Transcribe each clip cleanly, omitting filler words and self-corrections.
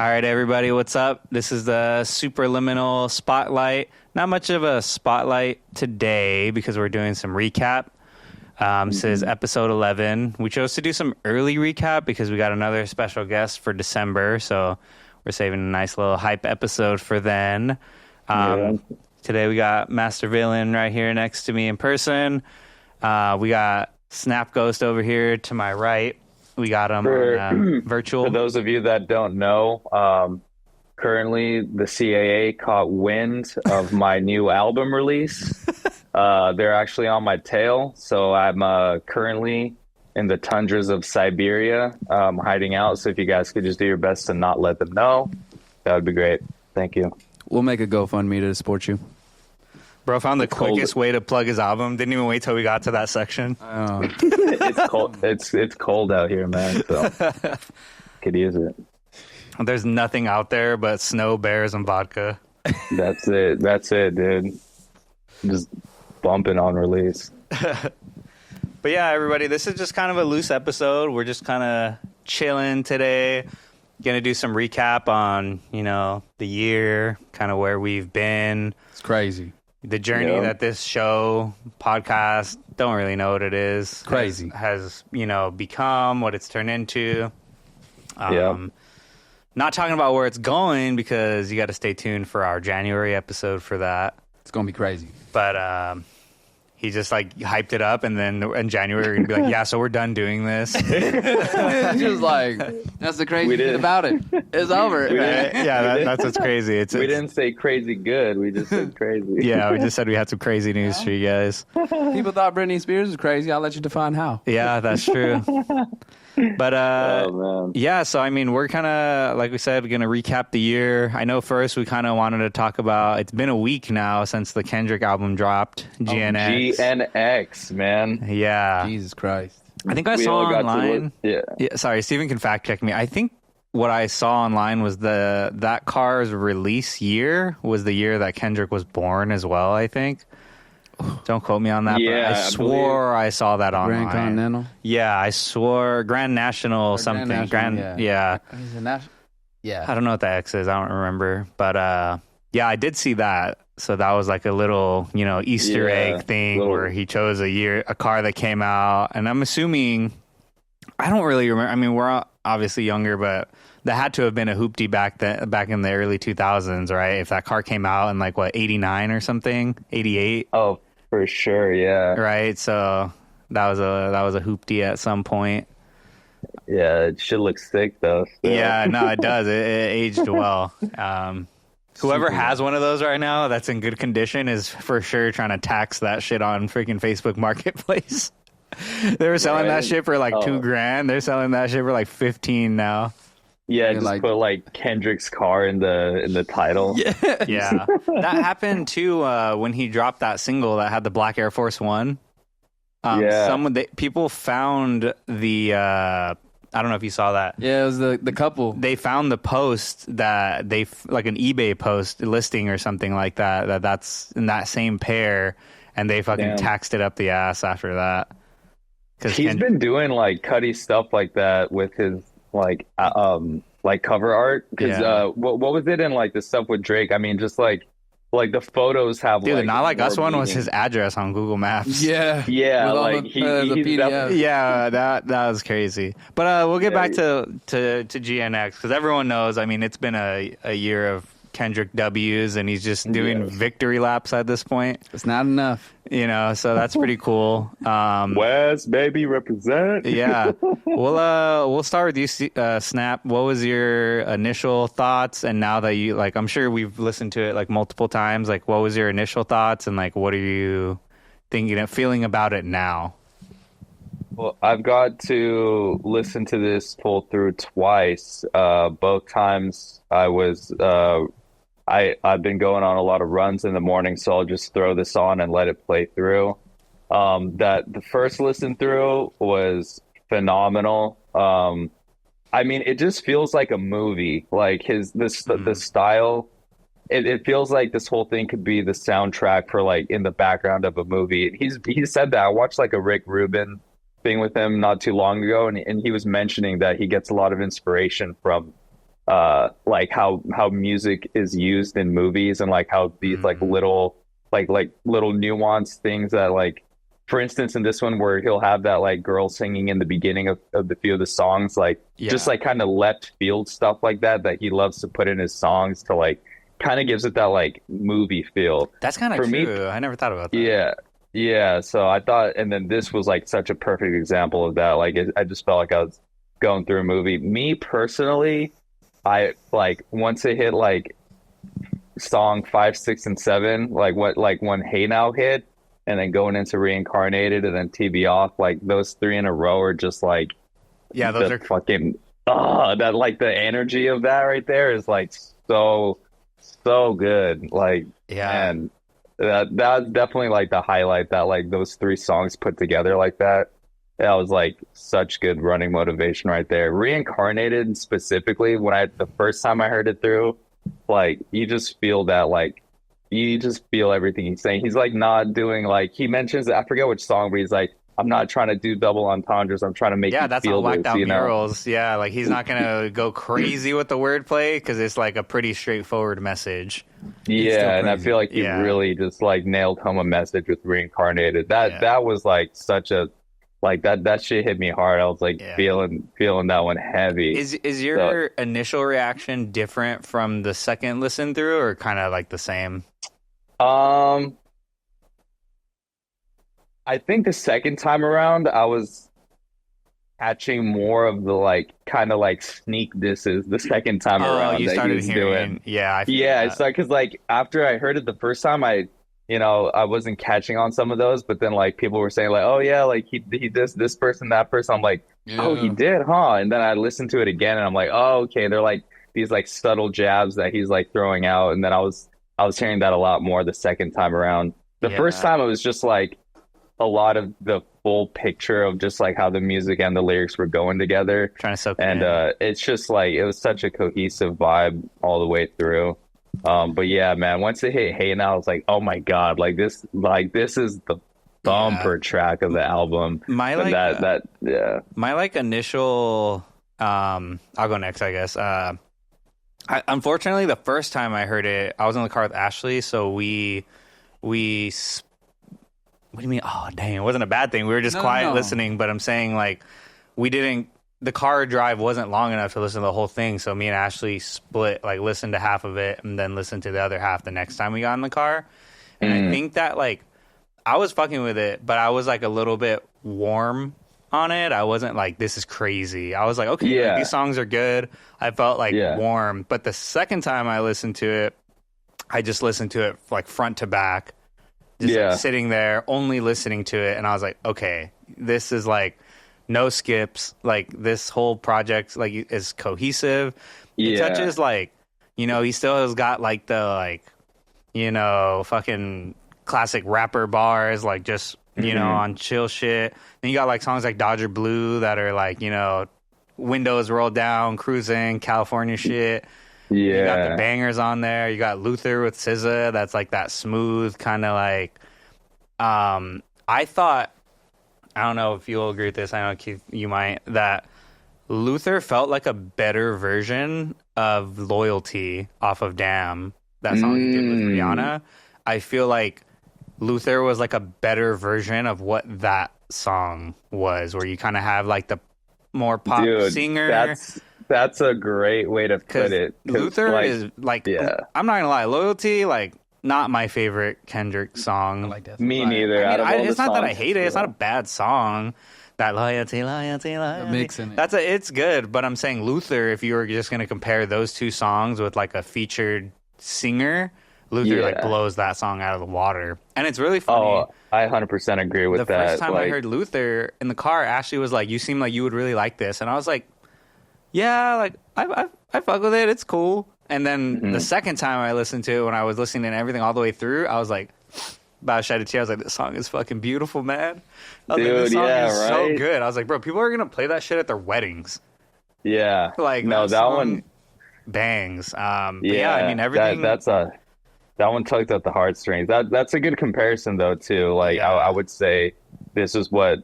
All right, everybody, what's up? This is the Supraliminal Spotlight. Not much of a spotlight today because we're doing some recap. This is episode 11. We chose to do some early recap because we got another special guest for December, so we're saving a nice little hype episode for then. Today we got Master Villain right here next to me in person. We got Snap Ghost over here to my right. We got him on virtual. For those of you that don't know, currently the CAA caught wind of my new album release. They're actually on my tail, so I'm currently in the tundras of Siberia, hiding out. So if you guys could just do your best to not let them know, that would be great. Thank you. We'll make a GoFundMe to support you. Bro found the quickest way to plug his album. Didn't even wait till we got to that section. It's cold. It's cold out here, man. So could use it. There's nothing out there but snow, bears, and vodka. That's it, dude. Just bumping on release. But yeah, everybody, this is just kind of a loose episode. We're just kind of chilling today. Gonna do some recap on, the year, kind of where we've been. It's crazy. The journey that this show, podcast, don't really know what it is. Crazy. Has become, what it's turned into. Not talking about where it's going because you got to stay tuned for our January episode for that. It's going to be crazy. But he just hyped it up, and then in January we're going to be like, yeah, so we're done doing this. It's just like, that's the crazy thing about it. It's over. That's what's crazy. We didn't say crazy good. We just said crazy. Yeah, we just said we had some crazy news for you guys. People thought Britney Spears was crazy. I'll let you define how. Yeah, that's true. But so I mean, we're kind of, like we said, going to recap the year. I know first we kind of wanted to talk about, it's been a week now since the Kendrick album dropped, GNX. GNX, man. Yeah. Jesus Christ. I think I saw online. Yeah, sorry, Steven can fact check me. I think what I saw online was that car's release year was the year that Kendrick was born as well, I think. Don't quote me on that, but I swore I saw that online. Grand Continental? Yeah, I swore Grand National something. Yeah. I don't know what the X is. I don't remember. But I did see that. So that was like a little, Easter egg thing where he chose a car that came out. And I'm assuming, I don't really remember. I mean, we're obviously younger, but that had to have been a hoopty back in the early 2000s, right? If that car came out in 89 or something, 88. Oh, for sure, yeah. Right, so that was a hoopty at some point. Yeah, it should look sick though. So. Yeah, no, it does. It aged well. Whoever has one of those right now that's in good condition is for sure trying to tax that shit on freaking Facebook Marketplace. They were selling that shit for $2,000. They're selling that shit for 15 now. Yeah, just put Kendrick's car in the title. Yeah. That happened too when he dropped that single that had the Black Air Force One. People found the I don't know if you saw that. Yeah, it was the couple. They found the post that an eBay post listing or something like that's in that same pair, and they fucking taxed it up the ass after that. He's been doing cutty stuff like that with his cover art, because what was it in the stuff with Drake? I mean, just the photos have the Not Like Us one was his address on Google Maps. Yeah the PDF. Yeah, that was crazy. But we'll get back to GNX, because everyone knows, I mean, it's been a year of Kendrick W's, and he's just doing victory laps at this point. It's not enough, so that's pretty cool. West, baby, represent. Yeah. We'll start with you, Snap. What was your initial thoughts? And now that you I'm sure we've listened to it multiple times, what was your initial thoughts, and what are you thinking and feeling about it now? Well, I've got to listen to this pull through twice. Both times I was I've been going on a lot of runs in the morning, so I'll just throw this on and let it play through. The first listen through was phenomenal. I mean, it just feels like a movie. The style, it feels like this whole thing could be the soundtrack for in the background of a movie. He said that. I watched a Rick Rubin thing with him not too long ago, and he was mentioning that he gets a lot of inspiration from like how music is used in movies and like how these like little nuanced things that like for instance in this one where he'll have that like girl singing in the beginning of the few of the songs like just like kind of left field stuff like that he loves to put in his songs to like kind of gives it that like movie feel. That's kind of true. Me, I never thought about that. Yeah. So I thought, and then this was like such a perfect example of that. Like I just felt like I was going through a movie. Me personally, I like once it hit like song 5, 6, and 7, like when Hey Now hit, and then going into Reincarnated, and then TB Off, like those 3 in a row are just like those are fucking that like the energy of that right there is like so good. Like man, that's definitely like the highlight that like those 3 songs put together like that. That was like such good running motivation right there. Reincarnated specifically, the first time I heard it through, like you just feel that like you just feel everything he's saying. He's like not doing like he mentions I forget which song, but he's like, I'm not trying to do double entendres. I'm trying to make you that's feel all whacked this, out murals. Yeah, like he's not gonna go crazy with the wordplay because it's like a pretty straightforward message. Yeah, and I feel like he really just like nailed home a message with Reincarnated. That was like such a like that shit hit me hard. I was like feeling that one heavy. Is your initial reaction different from the second listen through, or kind of like the same? I think the second time around, I was catching more of the like kind of like sneak disses the second time around. You started hearing, it's like because like after I heard it the first time, I wasn't catching on some of those, but then like people were saying like, oh yeah, like he this person, that person. I'm like, oh, he did, huh? And then I listened to it again, and I'm like, oh, okay, they're like these like subtle jabs that he's like throwing out, and then I was hearing that a lot more the second time around. The first time it was just like a lot of the full picture of just like how the music and the lyrics were going together. Trying to soak it in. It's just like it was such a cohesive vibe all the way through. But yeah, man, once it hit Hey Now, I was like, oh my God, like this is the bumper track of the album. My initial I'll go next, I guess. Unfortunately, the first time I heard it, I was in the car with Ashley, so we what do you mean? Oh, dang, it wasn't a bad thing. We were just quiet listening, but I'm saying like the car drive wasn't long enough to listen to the whole thing, so me and Ashley split, like listened to half of it and then listened to the other half the next time we got in the car. And I think that like I was fucking with it, but I was like a little bit warm on it. I wasn't like, this is crazy. I was like, okay, like, these songs are good. I felt like warm. But the second time I listened to it, I just listened to it like front to back, just like, sitting there, only listening to it. And I was like, okay, this is like no skips. Like this whole project like is cohesive. It touches like, he still has got like the like, fucking classic rapper bars, like just, on chill shit. Then you got like songs like Dodger Blue that are like, windows rolled down, cruising, California shit. Yeah. You got the bangers on there. You got Luther with SZA. That's like that smooth kind of like, I thought, I don't know if you'll agree with this. I know, Keith, you might, that Luther felt like a better version of Loyalty off of Damn, that song he did with Rihanna. I feel like Luther was like a better version of what that song was, where you kind of have like the more pop singer. That's a great way to put it. Luther like, is like, I'm not gonna lie, Loyalty, like not my favorite Kendrick song. I like that. Me neither. It's not that I hate it. It's not a bad song. That loyalty. The mix in it. It's good, but I'm saying Luther, if you were just gonna compare those two songs with like a featured singer, Luther like blows that song out of the water. And it's really funny. Oh, I 100% agree with that. The first time I heard Luther in the car, Ashley was like, you seem like you would really like this. And I was like, yeah, like I fuck with it. It's cool. And then the second time I listened to it, when I was listening to everything all the way through, I was like, about to shed a tear. I was like, this song is fucking beautiful, man. I was like, this song is so good. I was like, bro, people are going to play that shit at their weddings. Yeah. Like, no, that one bangs. I mean, everything. That one tugged at the heartstrings. That's a good comparison, though, too. Like, I would say this is what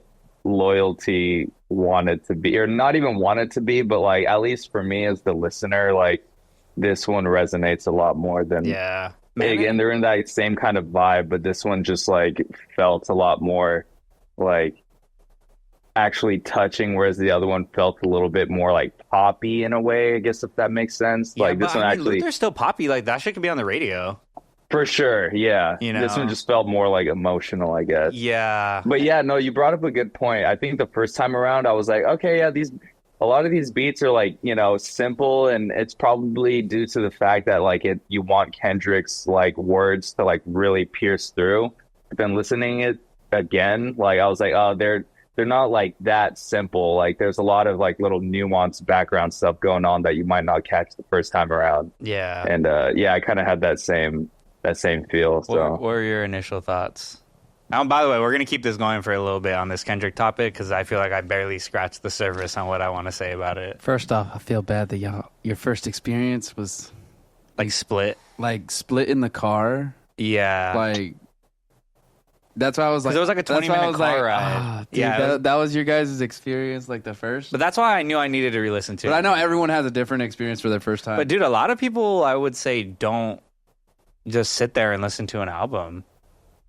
loyalty wanted to be, or not even wanted to be, but like at least for me as the listener, like this one resonates a lot more than Yeah. and they're in that same kind of vibe, but this one just like felt a lot more like actually touching, whereas the other one felt a little bit more like poppy in a way, I guess, if that makes sense. Yeah, like this one actually Luther's still poppy. Like that shit could be on the radio. for sure, yeah. You know? This one just felt more like emotional, I guess. Yeah. But yeah, no, you brought up a good point. I think the first time around I was like, okay, yeah, a lot of these beats are like, simple, and it's probably due to the fact that like you want Kendrick's like words to like really pierce through. But then listening it again, like I was like, oh, they're not like that simple. Like there's a lot of like little nuanced background stuff going on that you might not catch the first time around. Yeah. And yeah, I kind of had that same feel. So What were your initial thoughts? By the way, we're going to keep this going for a little bit on this Kendrick topic because I feel like I barely scratched the surface on what I want to say about it. First off, I feel bad that your first experience was Like split in the car. Yeah. Like that's why I was like, it was like a 20-minute car ride. Dude, Yeah. that was your guys' experience, like the first. But that's why I knew I needed to re-listen to it. But I know everyone has a different experience for their first time. But dude, a lot of people, I would say, don't just sit there and listen to an album.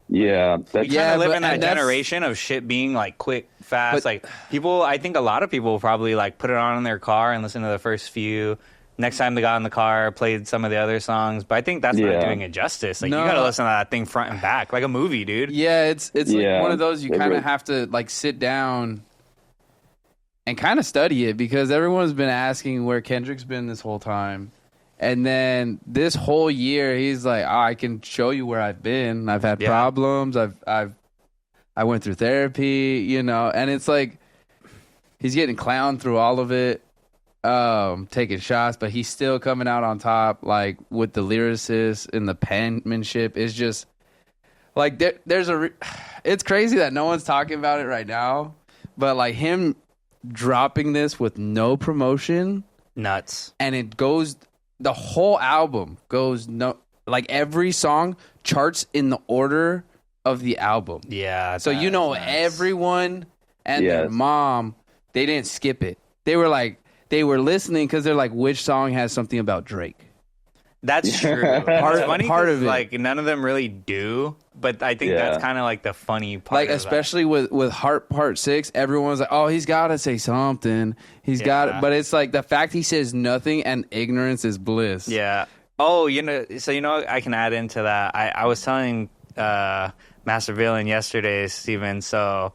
yeah, We kind of live in that generation of shit being like quick, fast. Like people, I think a lot of people probably like put it on in their car and listen to the first few. Next time they got in the car, played some of the other songs. But I think that's not doing it justice. Like you got to listen to that thing front and back, like a movie, dude. Yeah, it's like one of those you kind of have to like sit down and kind of study it because everyone's been asking where Kendrick's been this whole time. And then this whole year, he's like, oh, I can show you where I've been. I've had problems. I went through therapy, and it's like he's getting clowned through all of it, taking shots, but he's still coming out on top, like with the lyricist and the penmanship. It's just like it's crazy that no one's talking about it right now, but like him dropping this with no promotion, nuts, and it goes. The whole album goes like every song charts in the order of the album. Yeah. So everyone and their mom, they didn't skip it. They were listening because they're like, which song has something about Drake? That's true. part of it, like none of them really do, but I think that's kind of like the funny part. Like especially with Heart Part 6, everyone's like, "Oh, he's got to say something. He's got it." But it's like the fact he says nothing and ignorance is bliss. Yeah. Oh, I can add into that. I was telling Master Villain yesterday, Steven, so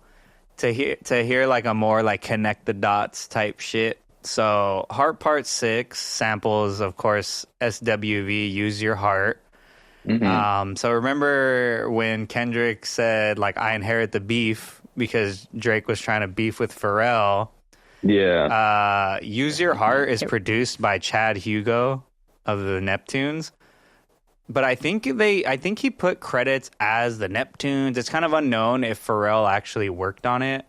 to hear like a more like connect the dots type shit. So Heart Part 6 samples, of course, SWV, Use Your Heart. Mm-hmm. So remember when Kendrick said, like, I inherit the beef because Drake was trying to beef with Pharrell. Yeah. Use Your Heart is produced by Chad Hugo of the Neptunes. But I think he put credits as the Neptunes. It's kind of unknown if Pharrell actually worked on it.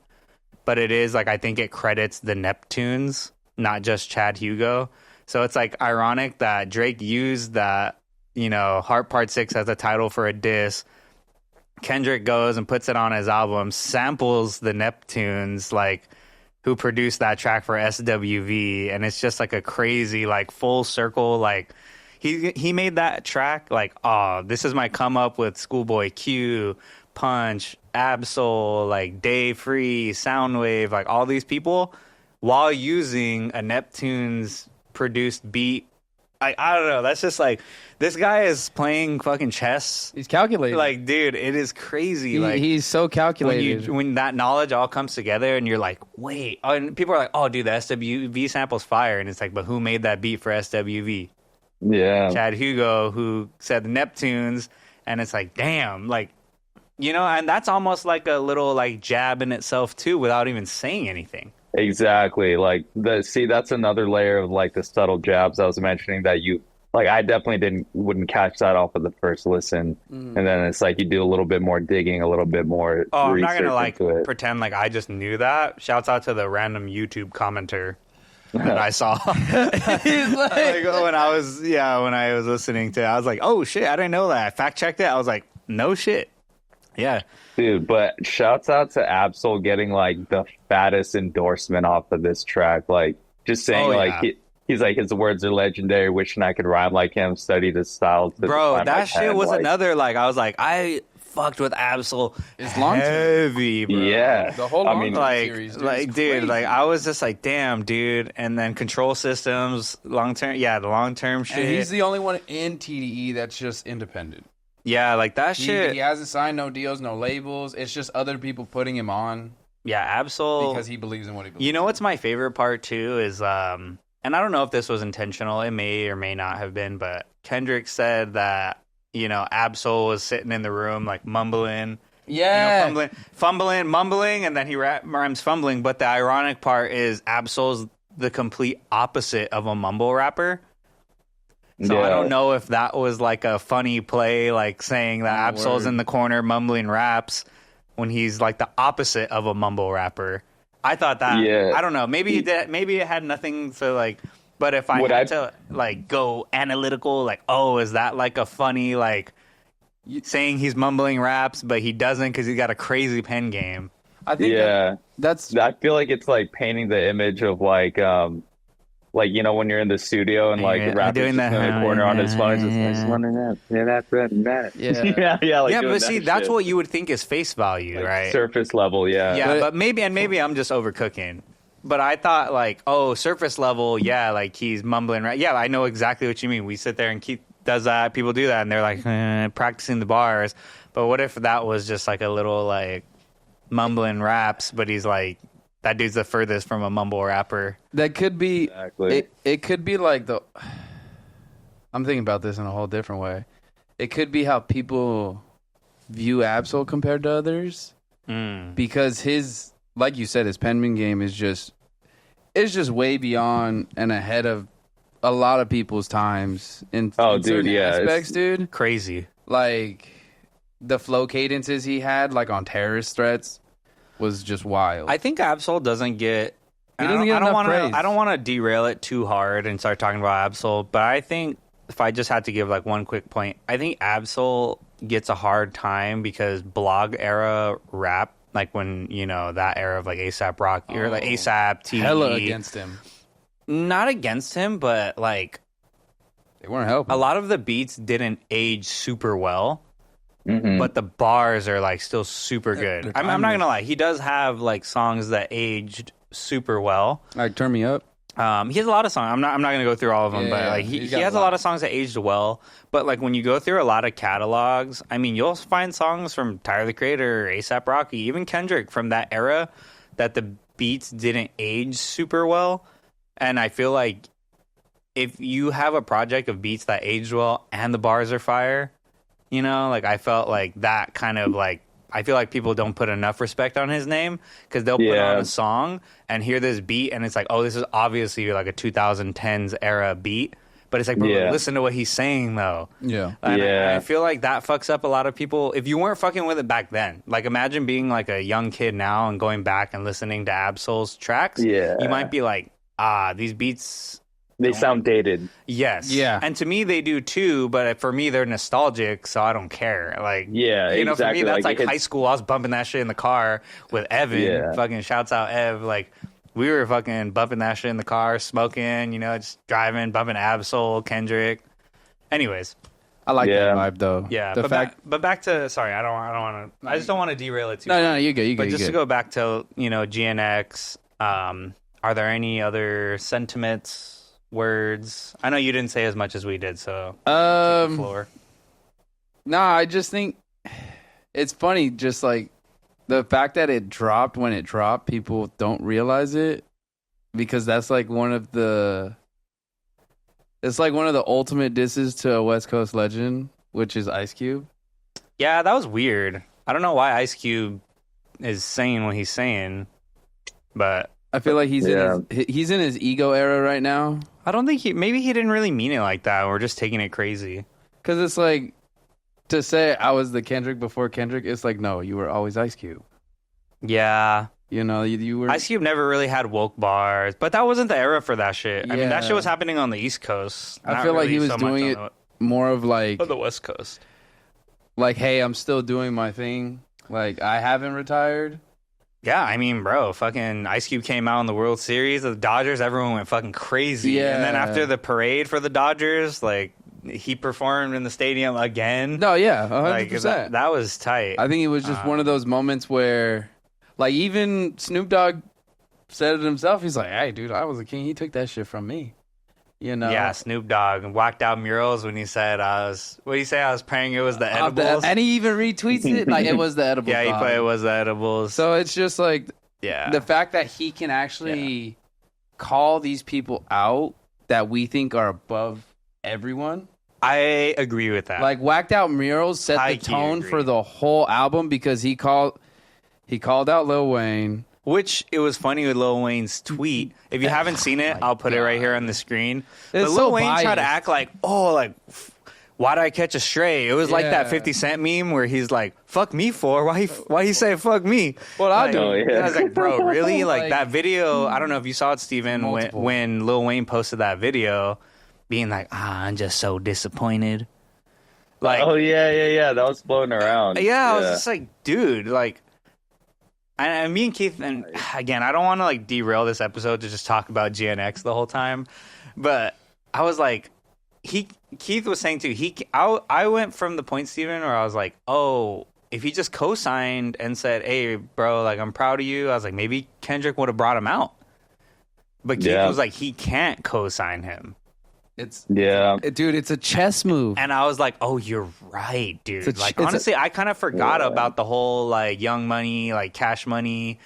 But it is, like, I think it credits the Neptunes, not just Chad Hugo. So it's like ironic that Drake used that, Heart Part 6 as a title for a diss. Kendrick goes and puts it on his album, samples the Neptunes, like, who produced that track for SWV. And it's just like a crazy, like, full circle, like, he made that track like, oh, this is my come up with Schoolboy Q, Punch, Absol, like Dave Free, Soundwave, like all these people, while using a Neptune's produced beat. I don't know. That's just like, this guy is playing fucking chess. He's calculated. Like, dude, it is crazy. He's so calculated. When that knowledge all comes together and you're like, wait. And people are like, oh, dude, the SWV sample's fire. And it's like, but who made that beat for SWV? Yeah. Chad Hugo, who said the Neptunes. And it's like, damn, like, and that's almost like a little like jab in itself too, without even saying anything. Exactly. Like that's another layer of like the subtle jabs I was mentioning that I definitely wouldn't catch that off of the first listen. And then it's like you do a little bit more digging, a little bit more I'm not gonna like pretend like I just knew that. Shouts out to the random YouTube commenter that I saw. He's like when I was listening to it, I was like, oh shit, I didn't know that. I fact checked it. I was like, no shit. Yeah. Dude, but shouts out to Absol getting like the fattest endorsement off of this track. Like just saying Oh like yeah. he's like his words are legendary, wishing I could rhyme like him, studied his style to Bro, define my that shit pen. was Like another like I was like I fucked with Absol It's long term. heavy, bro. yeah. The whole I long mean term Like, series, dude, like, is dude, crazy. like, I was just like, damn, dude. And then Control Systems, long term, yeah, the long term shit. And he's the only one in TDE that's just independent. Yeah, like that He shit. hasn't signed no deals, no labels. It's just other people putting him on Yeah, Absol. because he believes in what he believes. You know what's my favorite part too is, and I don't know if this was intentional. It may or may not have been, but Kendrick said that Absol was sitting in the room like mumbling. Yeah. Fumbling, mumbling, and then he rhymes fumbling. But the ironic part is Absol's the complete opposite of a mumble rapper. So I don't know if that was like a funny play, like saying that Absol's in the corner mumbling raps when he's like the opposite of a mumble rapper. I thought that. Yeah. I don't know. Maybe he did. Maybe it had nothing to like. But if I had to like go analytical, like, oh, is that like a funny like saying he's mumbling raps, but he doesn't because he got a crazy pen game? I think that's. I feel like it's like painting the image of like when you're in the studio and like the rapper's doing just that, in the corner on his phone, he's just wondering that. Yeah, that's that. Yeah. yeah, like yeah, doing but see, that that's shit. what you would think is face value, Like right? surface level, yeah. Yeah, but maybe I'm just overcooking. But I thought like, oh, surface level, yeah, like he's mumbling, right? Yeah, I know exactly what you mean. We sit there and Keith does that, people do that, and they're like practicing the bars. But what if that was just like a little like mumbling raps, but he's like that dude's the furthest from a mumble rapper. That could be. Exactly. It could be like the. I'm thinking about this in a whole different way. It could be how people view Absol compared to others, because his, like you said, his penman game is just way beyond and ahead of a lot of people's times in certain aspects, dude. Crazy. Like the flow cadences he had, like on terrorist threats, was just wild. I think Absol doesn't get. He doesn't get enough praise. I don't want to derail it too hard and start talking about Absol, but I think if I just had to give like one quick point, I think Absol gets a hard time because blog era rap, like when that era of like ASAP Rocky or like ASAP TV, hella against him. Not against him, but like they weren't helping. A lot of the beats didn't age super well. Mm-hmm. But the bars are like still super good. I'm not gonna lie. He does have like songs that aged super well. Like Turn Me Up. He has a lot of songs. I'm not gonna go through all of them, but like he has a lot of songs that aged well. But like when you go through a lot of catalogs, I mean, you'll find songs from Tyler the Creator, ASAP Rocky, even Kendrick from that era that the beats didn't age super well. And I feel like if you have a project of beats that aged well and the bars are fire. Like I felt like that kind of like I feel like people don't put enough respect on his name because they'll put on a song and hear this beat and it's like, oh, this is obviously like a 2010s era beat, but it's like, bro, listen to what he's saying though. Yeah, and I feel like that fucks up a lot of people. If you weren't fucking with it back then, like imagine being like a young kid now and going back and listening to Absol's tracks. Yeah, you might be like, these beats. They sound dated. Yes. Yeah. And to me, they do too, but for me, they're nostalgic, so I don't care. Like, exactly. For me, that's like high school. I was bumping that shit in the car with Evan. Yeah. Fucking shouts out Ev. Like, we were fucking bumping that shit in the car, smoking, just driving, bumping Absol, Kendrick. Anyways. I like that vibe, though. Yeah. But back to, sorry, I don't want to, I just don't want to derail it too much. No, you good. But just to go back to, GNX, are there any other sentiments, words? I know you didn't say as much as we did, so take the floor. No, I just think it's funny, just like the fact that it dropped when it dropped, people don't realize it because that's like one of the ultimate disses to a West Coast legend, which is Ice Cube. Yeah, that was weird. I don't know why Ice Cube is saying what he's saying, but I feel like he's in his ego era right now. I don't think maybe he didn't really mean it like that. We're just taking it crazy. Because it's like, to say I was the Kendrick before Kendrick, it's like, no, you were always Ice Cube. Yeah. You were... Ice Cube never really had woke bars, but that wasn't the era for that shit. Yeah. I mean, that shit was happening on the East Coast. I feel like he was doing it more of like... On the West Coast. Like, hey, I'm still doing my thing. Like, I haven't retired. Yeah, I mean, bro, fucking Ice Cube came out in the World Series of the Dodgers. Everyone went fucking crazy. Yeah. And then after the parade for the Dodgers, like, he performed in the stadium again. No, yeah, 100%. Like, that was tight. I think it was just one of those moments where, like, even Snoop Dogg said it himself. He's like, hey, dude, I was a king. He took that shit from me. You know? Yeah, Snoop Dogg whacked out murals when he said, what did he say? I was praying it was the edibles. And he even retweets it like it was the edibles. Yeah, he put it was the edibles. So it's just like, yeah, the fact that he can actually call these people out that we think are above everyone. I agree with that. Like, Whacked Out Murals set the tone for the whole album because he called out Lil Wayne. Which, it was funny with Lil Wayne's tweet. If you haven't seen it, I'll put it right here on the screen. But Lil Wayne tried to act like, why'd I catch a stray? It was like that 50 Cent meme where he's like, fuck me for? Why he say fuck me? What I do? I was like, bro, really? Like, that video, I don't know if you saw it, Steven, when Lil Wayne posted that video, being like, I'm just so disappointed. Like, oh, yeah. That was floating around. Yeah, I was just like, dude, like, and me and Keith, and again, I don't want to like derail this episode to just talk about GNX the whole time, but I was like, Keith was saying too, I went from the point, Steven, where I was like, oh, if he just co-signed and said, hey, bro, like, I'm proud of you, I was like, maybe Kendrick would have brought him out. But Keith was like, he can't co-sign him. Dude, it's a chess move. And I was like, oh, you're right, dude. Like, honestly, I kind of forgot about the whole, like, Young Money, like, Cash Money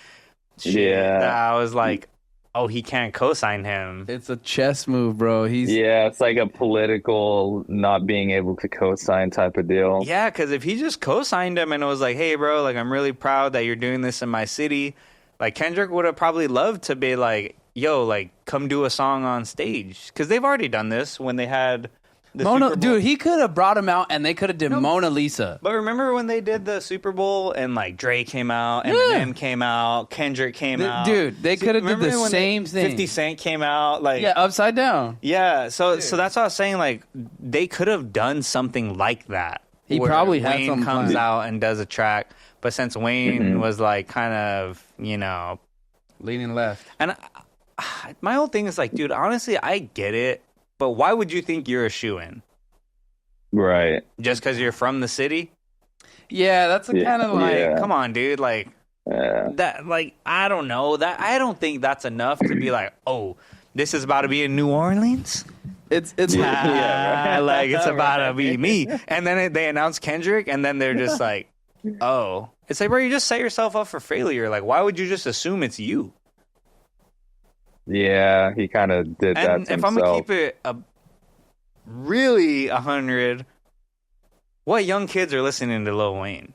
shit. Yeah. I was like, oh, he can't co-sign him. It's a chess move, bro. It's like a political not being able to co-sign type of deal. Yeah, because if he just co-signed him and it was like, hey, bro, like, I'm really proud that you're doing this in my city, like, Kendrick would have probably loved to be like, yo, like, come do a song on stage. Because they've already done this when they had the Super Bowl. Dude, he could have brought him out and they could have did Mona Lisa. But remember when they did the Super Bowl and, like, Dre came out, Eminem came out, Kendrick came out. Dude, they could have did the same thing. 50 Cent came out. Like, yeah, Upside Down. Yeah, so that's what I was saying. Like, they could have done something like that. He probably had Wayne comes out and does a track. But since Wayne was, like, kind of, you know, leaning left. And my whole thing is like, dude, honestly, I get it, but why would you think you're a shoo-in? Right. Just because you're from the city? Yeah, that's a kind of like, come on, dude, like, that, like, I don't know, that I don't think that's enough to be like, oh, this is about to be in New Orleans? It's like, it's about to be me. And then they announce Kendrick, and then they're just like, oh. It's like, bro, you just set yourself up for failure. Like, why would you just assume it's you? Yeah, he kind of did that to himself. If I'm going to keep it really 100, what young kids are listening to Lil Wayne?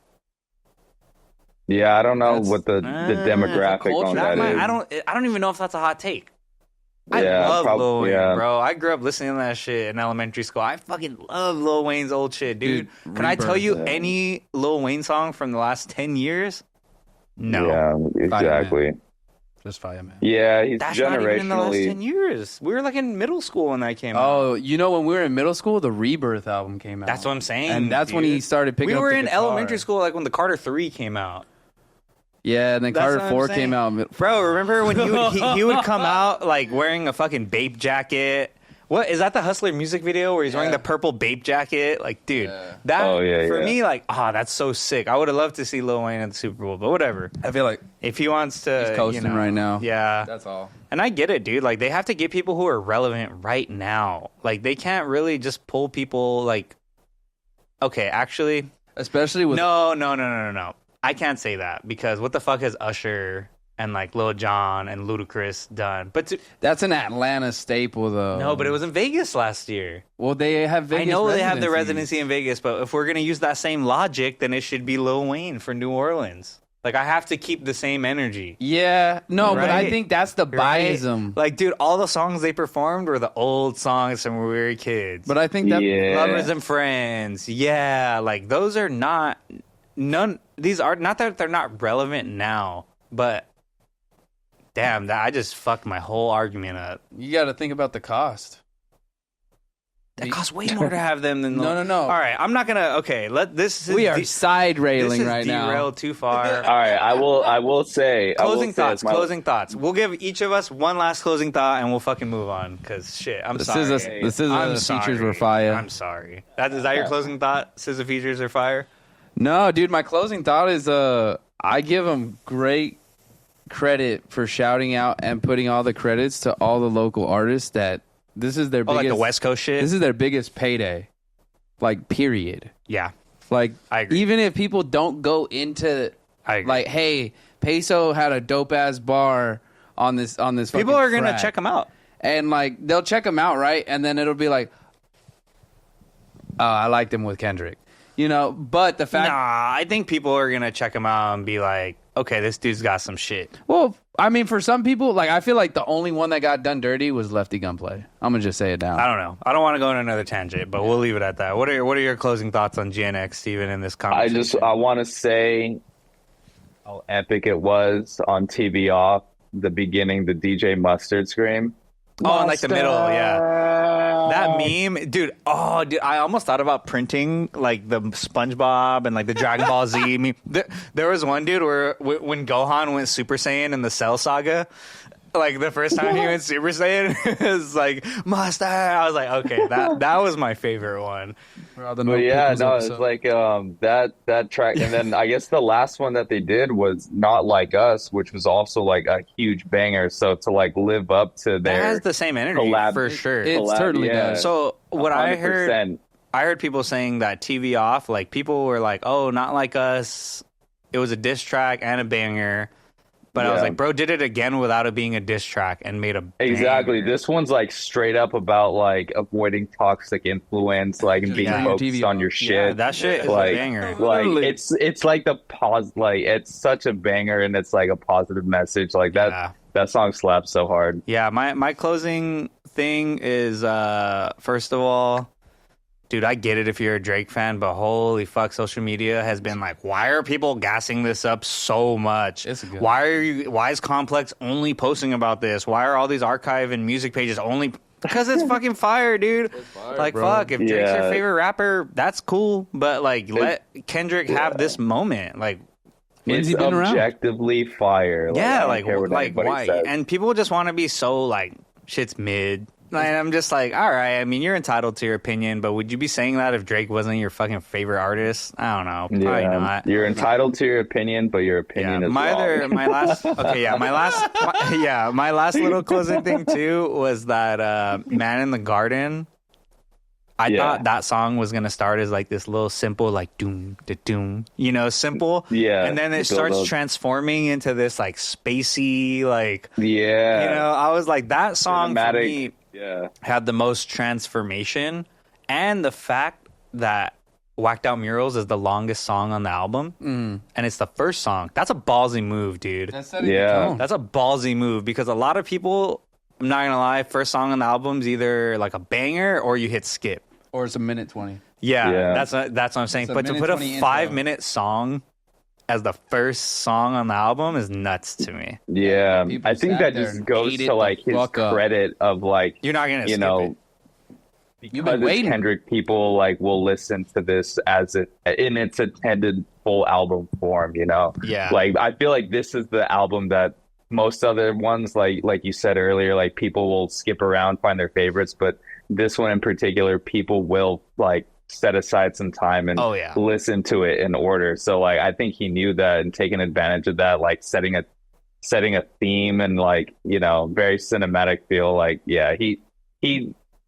Yeah, I don't know what the demographic on that is. I don't even know if that's a hot take. I love Lil Wayne, bro. I grew up listening to that shit in elementary school. I fucking love Lil Wayne's old shit, dude. Can I tell you any Lil Wayne song from the last 10 years? No. Yeah, exactly. Just Fire Man. Yeah, he's That's generationally. Not even in the last 10 years. We were like in middle school when that came out. Oh, you know, when we were in middle school, the Rebirth album came out. That's what I'm saying. And that's when he started picking up the guitar. We were in elementary school, like when the Carter 3 came out. Yeah, and then Carter 4 came out. Bro, remember when he would come out like wearing a fucking Bape jacket? What is that? The Hustler music video where he's wearing the purple Bape jacket? Like, dude, that for me, like, that's so sick. I would have loved to see Lil Wayne at the Super Bowl, but whatever. I feel like if he wants to, he's coasting right now. Yeah, that's all. And I get it, dude. Like, they have to get people who are relevant right now. Like, they can't really just pull people. Like, okay, actually, especially with no. I can't say that because what the fuck has Usher and like Lil Jon and Ludacris done? But that's an Atlanta staple, though. No, but it was in Vegas last year. Well, they have Vegas. I know they have the residency in Vegas, but if we're gonna use that same logic, then it should be Lil Wayne for New Orleans. Like, I have to keep the same energy. Yeah, no, but I think that's the biasm. Right? Like, dude, all the songs they performed were the old songs from when we were kids. But I think that Lovers and Friends, like those are not These are not that they're not relevant now, but damn, I just fucked my whole argument up. You got to think about the cost. That costs way more to have them than No. All right, I'm not gonna. Okay, we are side railing right now. Derailed too far. All right, I will say closing thoughts. We'll give each of us one last closing thought, and we'll fucking move on. Cause shit, I'm sorry. Features were fire. I'm sorry. Is that your closing thought? SZA features are fire. No, dude, my closing thought is I give them great credit for shouting out and putting all the credits to all the local artists that this is their biggest, like the West Coast shit. This is their biggest payday, like period. Yeah, like I agree. Even if people don't go into like, hey, Peso had a dope ass bar on this. People are gonna check them out, and like they'll check them out, right? And then it'll be like, oh, I liked him with Kendrick. But the fact... Nah, I think people are going to check him out and be like, okay, this dude's got some shit. Well, I mean, for some people, like, I feel like the only one that got done dirty was Lefty Gunplay. I'm going to just say it down. I don't know. I don't want to go on another tangent, but we'll leave it at that. What are your closing thoughts on GNX, Steven, in this conversation? I want to say how epic it was on TV Off, the beginning, the DJ Mustard scream. Oh, in like the middle, yeah. That meme, dude. Oh, dude, I almost thought about printing like the SpongeBob and like the Dragon Ball Z meme. There was one dude where when Gohan went Super Saiyan in the Cell Saga, like the first time he went Super Saiyan, it was like Master. I was like, okay, that was my favorite one. But yeah, no, it's like that track, and then I guess the last one that they did was Not Like Us, which was also like a huge banger. So to like live up to their that has the same energy for sure. It certainly does. So what 100%. I heard people saying that TV Off, like people were like, oh, Not Like Us, it was a diss track and a banger. But I was like, bro, did it again without it being a diss track and made a banger. Exactly. This one's like straight up about like avoiding toxic influence, like and being focused on your shit. Yeah, that shit is like, a banger. Like it's like it's such a banger, and it's like a positive message. Like that song slaps so hard. Yeah, my closing thing is first of all, dude, I get it if you're a Drake fan, but holy fuck, social media has been like, why are people gassing this up so much? Why is Complex only posting about this? Why are all these archive and music pages only? Because it's fucking fire, dude. Fire, like, bro. Fuck, if Drake's your favorite rapper, that's cool, but like, let Kendrick have this moment. Like, it's objectively fire. Like, why? Says. And people just want to be so like, shit's mid. And I'm just like, all right, I mean, you're entitled to your opinion, but would you be saying that if Drake wasn't your fucking favorite artist? I don't know. Probably not. You're entitled to your opinion, but your opinion is wrong. My last little closing thing, too, was that Man in the Garden. I thought that song was going to start as like this little simple, like doom, da doom, simple. Yeah. And then it starts transforming into this like spacey, like, yeah. I was like, that song cinematic. For me had the most transformation, and the fact that Whacked Out Murals is the longest song on the album, and it's the first song. That's a ballsy move, dude. That's a ballsy move, because a lot of people, I'm not gonna lie, first song on the album is either like a banger or you hit skip, or it's a minute 20. That's what I'm saying. But to put a 5-minute song as the first song on the album is nuts to me. Yeah, I think that just goes to like his credit of like, you're not gonna skip it. Because it's Kendrick, people like will listen to this as in its intended full album form. Yeah. Like I feel like this is the album that most other ones, like you said earlier, like people will skip around, find their favorites, but this one in particular, people will like set aside some time and listen to it in order. So like I think he knew that and taking advantage of that, like setting a theme and like very cinematic feel. Like he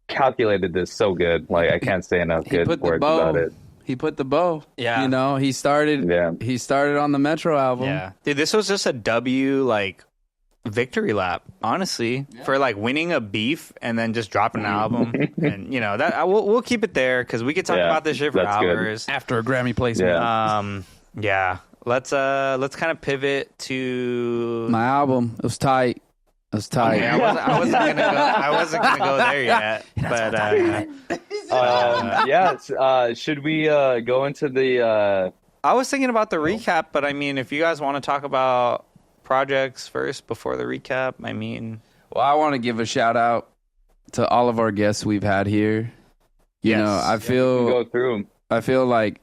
calculated this so good. Like I can't say enough good words about it. He put the bow. Yeah. He started on the Metro album. Yeah. Dude, this was just a W like victory lap, honestly, for like winning a beef and then just dropping an album. And that we'll keep it there because we could talk about this shit for hours. Good. After a Grammy placement. Let's kind of pivot to my album. It was tight. Okay, I wasn't gonna go there yet, but should we go into the? I was thinking about the recap, but I mean, if you guys want to talk about projects first before the recap, I mean, I want to give a shout out to all of our guests we've had here. You know, I feel go through them. I feel like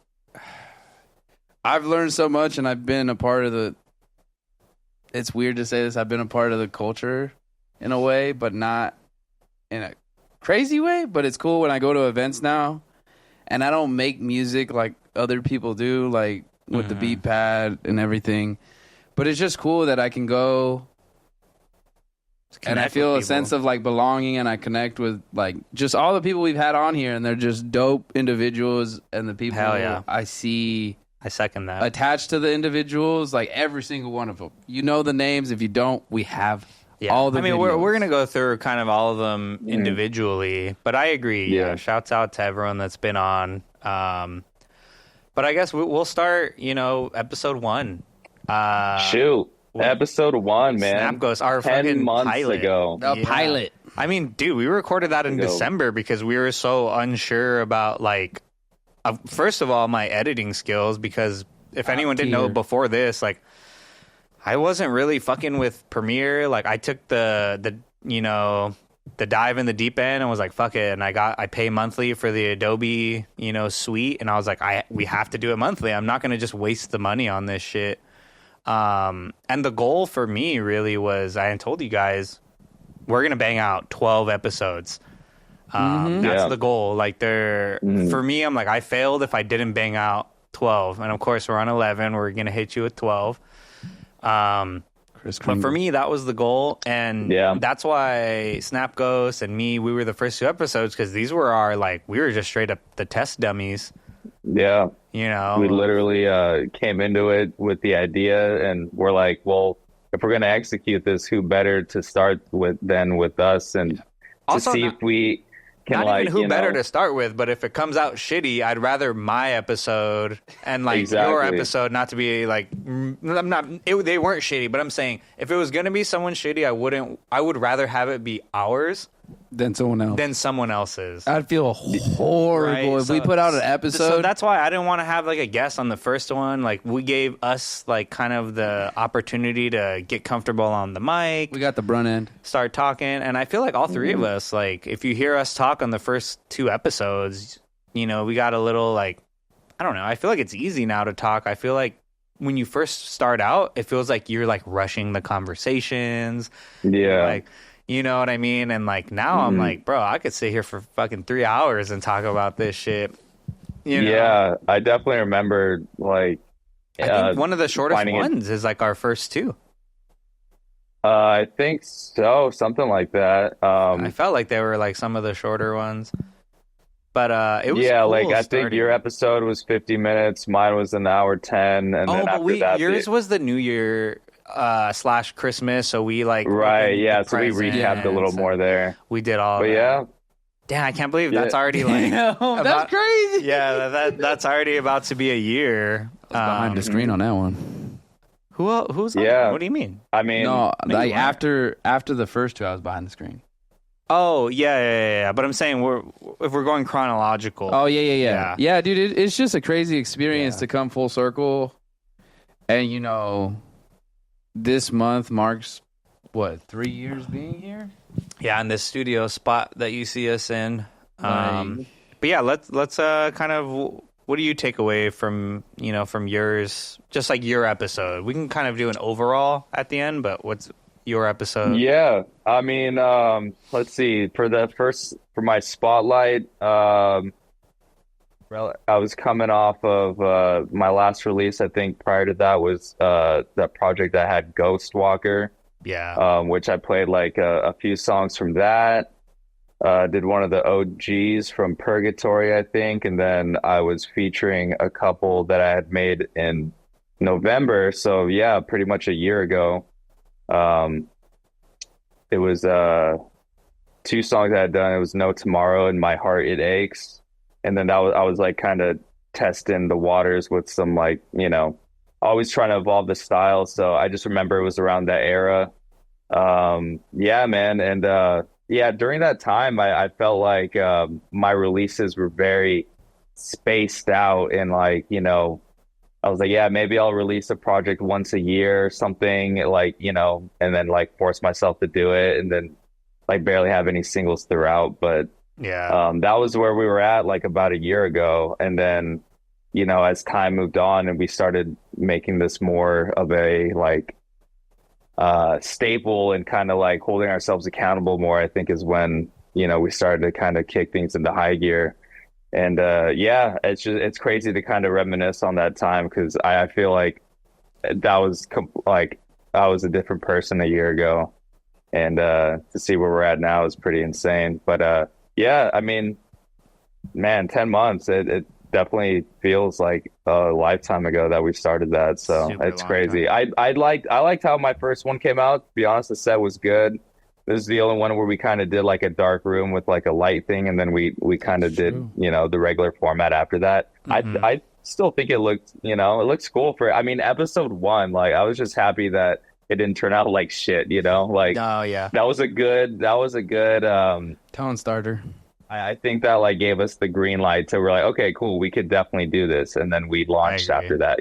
I've learned so much, and I've been a part of the. It's weird to say this. I've been a part of the culture in a way, but not in a crazy way. But it's cool when I go to events now, and I don't make music like other people do, like with the beat pad and everything. But it's just cool that I can go, and I feel a sense of like belonging, and I connect with like just all the people we've had on here, and they're just dope individuals, and the people I see. I second that. Attached to the individuals, like every single one of them. You know the names. If you don't, we have all the. I mean, videos. we're gonna go through kind of all of them individually, but I agree. Yeah, shouts out to everyone that's been on. But I guess we'll start. You know, episode 1. Shoot, episode 1, man. Snap Ghost, our 10 fucking months pilot. ago. The pilot. I mean, dude, we recorded that in December because we were so unsure about like. First of all, my editing skills, because if anyone didn't know before this, like, I wasn't really fucking with Premiere. Like, I took the dive in the deep end and was like, fuck it. And I pay monthly for the Adobe, suite. And I was like, we have to do it monthly. I'm not going to just waste the money on this shit. And the goal for me really was, I told you guys, we're going to bang out 12 episodes. That's the goal. Like for me, I'm like, I failed if I didn't bang out 12. And of course we're on 11. We're going to hit you with 12. But for me, that was the goal. And that's why Snap Ghost and me, we were the first 2 episodes, because these were we were just straight up the test dummies. Yeah. We literally came into it with the idea, and we're like, well, if we're going to execute this, who better to start with than with us? And also, to see if we can, not even who better to start with, but if it comes out shitty, I'd rather my episode and your episode not to be like, they weren't shitty, but I'm saying if it was going to be someone shitty, I would rather have it be ours than someone else's. I'd feel horrible if we put out an episode. So that's why I didn't want to have like a guest on the first one. Like, we gave us like kind of the opportunity to get comfortable on the mic. We got the brunt end. Start talking. And I feel like all 3 of us, like, if you hear us talk on the first 2 episodes, we got a little like, I don't know. I feel like it's easy now to talk. I feel like when you first start out, it feels like you're like rushing the conversations. Yeah. Like, you know what I mean? And like now I'm like, bro, I could sit here for fucking 3 hours and talk about this shit. Yeah, I definitely remember like I think one of the shortest ones is like our first 2. I think so, something like that. I felt like they were like some of the shorter ones. But it was cool, like I think your episode was 50 minutes, mine was an hour 10, and then after that yours was the New Year / Christmas, so we like so we recapped a little more there. We did all but that. Damn, I can't believe that's already like that's crazy. Yeah, that's already about to be a year. Behind the screen on that one. Who's on? What do you mean? I mean, no, like after the first 2 I was behind the screen. Oh yeah. But I'm saying if we're going chronological. Oh yeah. Yeah, dude, it's just a crazy experience to come full circle, and this month marks, 3 years being here? Yeah, in this studio spot that you see us in. But yeah, let's kind of, what do you take away from yours, just like your episode? We can kind of do an overall at the end, but what's your episode? Yeah, I mean, let's see. For my spotlight, I was coming off of my last release. I think prior to that was that project I had, Ghost Walker. Yeah. Which I played like a few songs from that. Did one of the OGs from Purgatory, I think, and then I was featuring a couple that I had made in November. So yeah, pretty much a year ago. It was 2 songs I had done. It was No Tomorrow and My Heart It Aches. And then I was like kind of testing the waters with some like, always trying to evolve the style. So I just remember it was around that era. Yeah, man. And during that time, I felt like my releases were very spaced out, and like, I was like, yeah, maybe I'll release a project once a year or something, like, and then like force myself to do it, and then like barely have any singles throughout. But Yeah. That was where we were at like about a year ago. And then, as time moved on and we started making this more of a like staple and kind of like holding ourselves accountable more, I think is when, we started to kind of kick things into high gear. And yeah, it's crazy to kind of reminisce on that time because I feel like that was like I was a different person a year ago. And to see where we're at now is pretty insane. But yeah, I mean, man, 10 months, it definitely feels like a lifetime ago that we started that. So Super it's long crazy. time. I liked how my first one came out. To be honest, the set was good. This is the only one where we kind of did like a dark room with like a light thing, and then we kind of did, the regular format after that. I still think it looks cool for, I mean, episode one, like I was just happy that it didn't turn out like shit, like Oh yeah. that was a good Tone starter. I think that like gave us the green light to we're like, okay, cool, we could definitely do this. And then we launched agree. after that.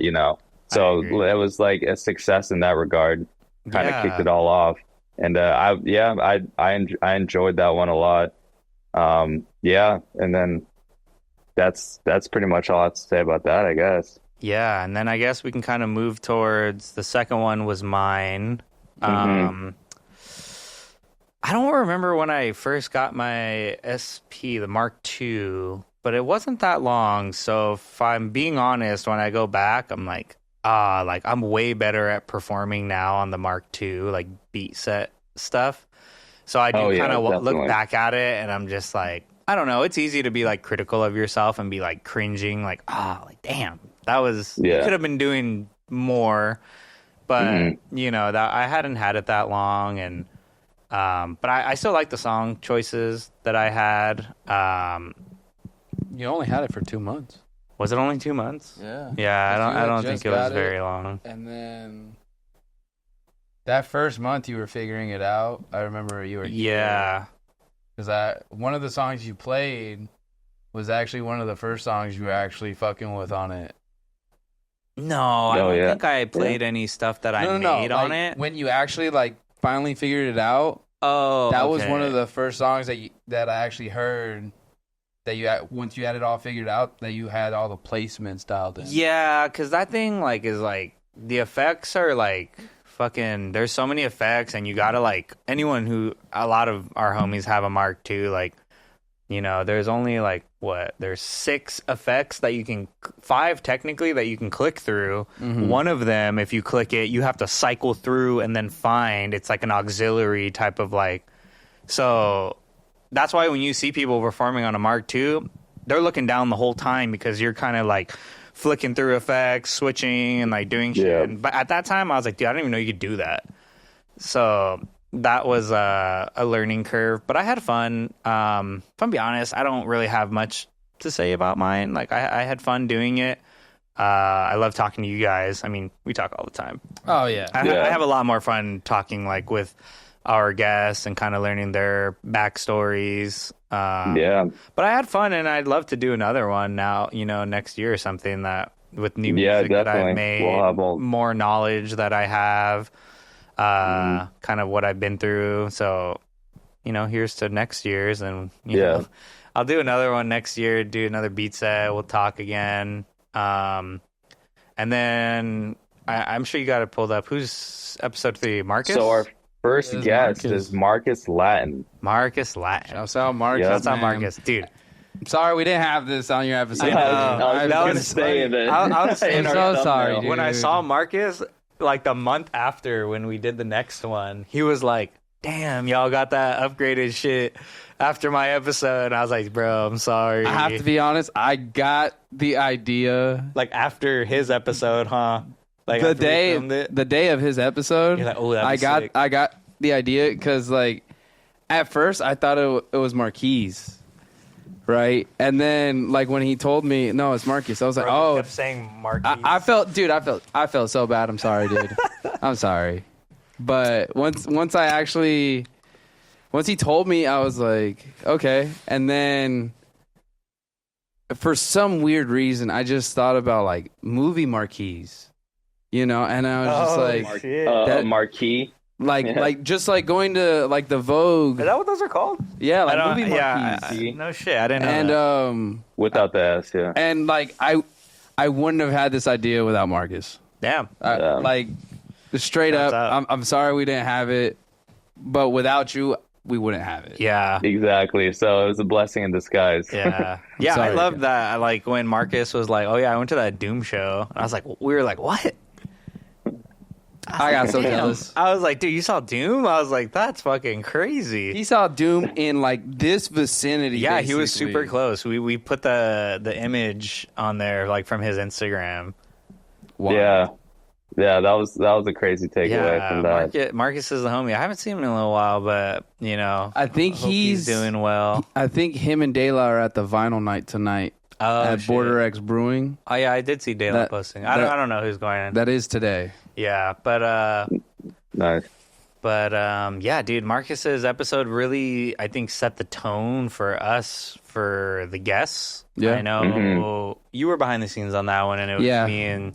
So it was like a success in that regard, kind of kicked it all off. And I enjoyed that one a lot. Yeah, and then that's pretty much all I have to say about that, I guess. Yeah, and then I guess we can kind of move towards the second one was mine. I don't remember when I first got my SP, the Mark II, but it wasn't that long. So if I'm being honest, when I go back, I'm like, I'm way better at performing now on the Mark II, like beat set stuff. So I do kind of look back at it and I'm just like, I don't know. It's easy to be like critical of yourself and be like cringing, like, like damn, that was, you could have been doing more. But, that I hadn't had it that long. And, but I still like the song choices that I had. You only had it for 2 months. Was it only 2 months? Yeah. Yeah, I don't think it was very long. And then that first month you were figuring it out. I remember you were Yeah. Because one of the songs you played was actually one of the first songs you were actually fucking with on it. No, I don't think I played any stuff that I made on it. When you actually like finally figured it out, that was one of the first songs that I actually heard that you had, once you had it all figured out, that you had all the placements dialed in. Yeah, because that thing like is like the effects are like fucking. There's so many effects, and you gotta like anyone who a lot of our homies have a Mark II, like. There's only like there's 6 effects that you can 5 technically that you can click through. One of them, if you click it, you have to cycle through and then find. It's like an auxiliary type of like. So that's why when you see people performing on a Mark II, they're looking down the whole time because you're kind of like flicking through effects, switching and like doing shit. But at that time I was like, dude, I didn't even know you could do that. So that was a learning curve, but I had fun. If I'm be honest, I don't really have much to say about mine. Like I had fun doing it. I love talking to you guys. I mean, we talk all the time. Oh yeah. I have a lot more fun talking like with our guests and kind of learning their backstories. But I had fun, and I'd love to do another one now. Next year or something that with new music that I've made, more knowledge that I have. Kind of what I've been through. So, here's to next year's, and you know, I'll do another one next year, do another beat set. We'll talk again. And then I'm sure you got it pulled up. Who's episode 3? Marcus? So our first guest is Marcus Latin. Marcus Latin. Shouts out Marcus. Shouts out Marcus. Dude. I'm sorry we didn't have this on your episode. I was going to say it. I'm so sorry, dude. When I saw Marcus, like the month after when we did the next one, he was like, damn, y'all got that upgraded shit after my episode. And I was like, bro, I'm sorry. I have to be honest, I got the idea like after his episode, huh? Like the day of his episode. You're like, oh, I got the idea because like at first I thought it was Marquise. Right, and then like when he told me, no, it's Marcus. I was like, I kept saying Marcus. I felt so bad. I'm sorry, dude. I'm sorry. But once he told me, I was like, okay. And then for some weird reason, I just thought about like movie marquees, and I was just like, Marquee. Like just like going to like the Vogue. Is that what those are called? Yeah, like movie marquees. Yeah, no shit. I didn't know that. Without the S, yeah. And like I wouldn't have had this idea without Marcus. Damn. Like straight up, I'm sorry we didn't have it, but without you, we wouldn't have it. Yeah. Exactly. So it was a blessing in disguise. Yeah. Yeah, I love that. Like when Marcus was like, "Oh yeah, I went to that Doom show." I was like, we were like, "What?" I got so jealous. I was like, "Dude, you saw Doom?" I was like, "That's fucking crazy." He saw Doom in like this vicinity. Yeah, basically. he was super close. We put the image on there like from his Instagram. Wow. Yeah, that was a crazy takeaway from that. Marcus is the homie. I haven't seen him in a little while, but I think he's doing well. I think him and De La are at the vinyl night tonight at Border X Brewing. Oh yeah, I did see De La posting. I don't know who's going in. That is today. Yeah, but nice. But yeah, dude, Marcus's episode really, I think, set the tone for us, for the guests. Yeah. I know you were behind the scenes on that one, and it was me and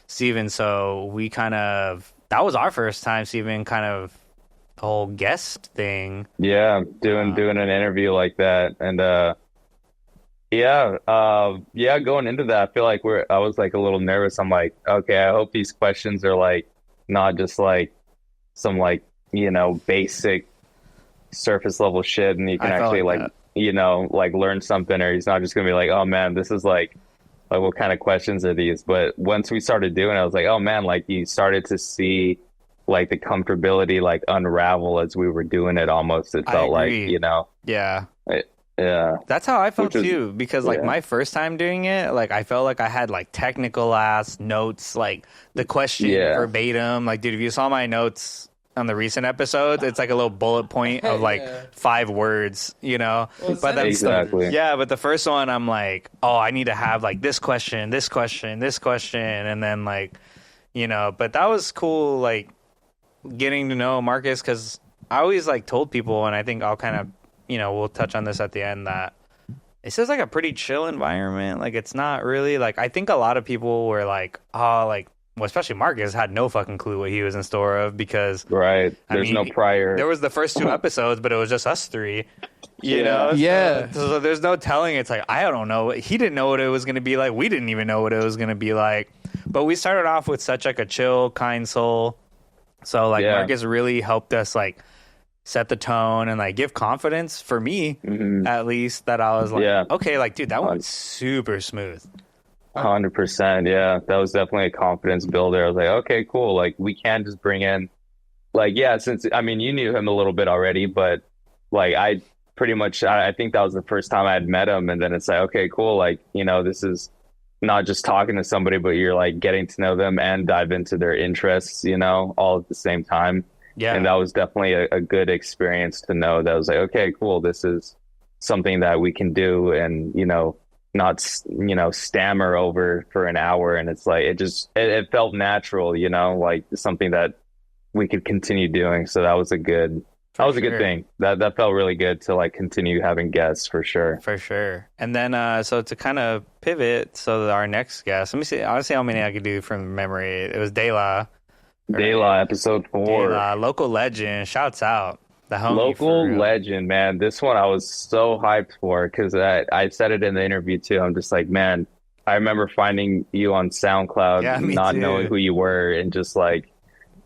Steven. So we that was our first time, Steven, kind of the whole guest thing. Yeah, doing an interview like that. And going into that, I feel like I was like a little nervous. I'm like, okay, I hope these questions are like not just like some like, basic surface level shit, and you can actually like learn something, or he's not just gonna be like, oh man, this is like what kind of questions are these? But once we started doing it, I was like, oh man, like you started to see like the comfortability like unravel as we were doing it. Almost, it felt like, Yeah. Yeah. That's how I felt too, because like my first time doing it, like I felt like I had like technical ass notes, like the question verbatim. Like, dude, if you saw my notes on the recent episodes, it's like a little bullet point of like 5 words, Well, but exactly. But the first one, I'm like, oh, I need to have like this question, this question, this question, and then like, But that was cool, like getting to know Marcus, because I always like told people, and I think I'll kind of, we'll touch on this at the end, that it's just like a pretty chill environment. Like it's not really like, I think a lot of people were like, oh, like. Well, especially Marcus had no fucking clue what he was in store of, because there's no prior. There was the first 2 episodes, but it was just us 3. Yeah. So there's no telling. It's like, I don't know. He didn't know what it was going to be like. We didn't even know what it was going to be like. But we started off with such like a chill, kind soul. So like Marcus really helped us like set the tone and like give confidence for me, at least, that I was like, okay, like dude, that went super smooth. 100%. Yeah, that was definitely a confidence builder. I was like, okay, cool. Like we can just bring in, like, since I mean you knew him a little bit already, but like I think that was the first time I had met him, and then it's like, okay, cool. Like this is not just talking to somebody, but you're like getting to know them and dive into their interests, all at the same time. Yeah, and that was definitely a good experience to know. That was like, okay, cool. This is something that we can do, and not stammer over for an hour, and it's like it felt natural, like something that we could continue doing. So that was a good thing. That felt really good to like continue having guests for sure. And then so to kind of pivot, so that our next guest, let me see, I'll see how many I could do from memory. It was De La, episode 4. De La, local legend, shouts out. The homie, local legend, man. This one I was so hyped for, because I said it in the interview too. I'm just like, man, I remember finding you on SoundCloud, not knowing who you were, and just like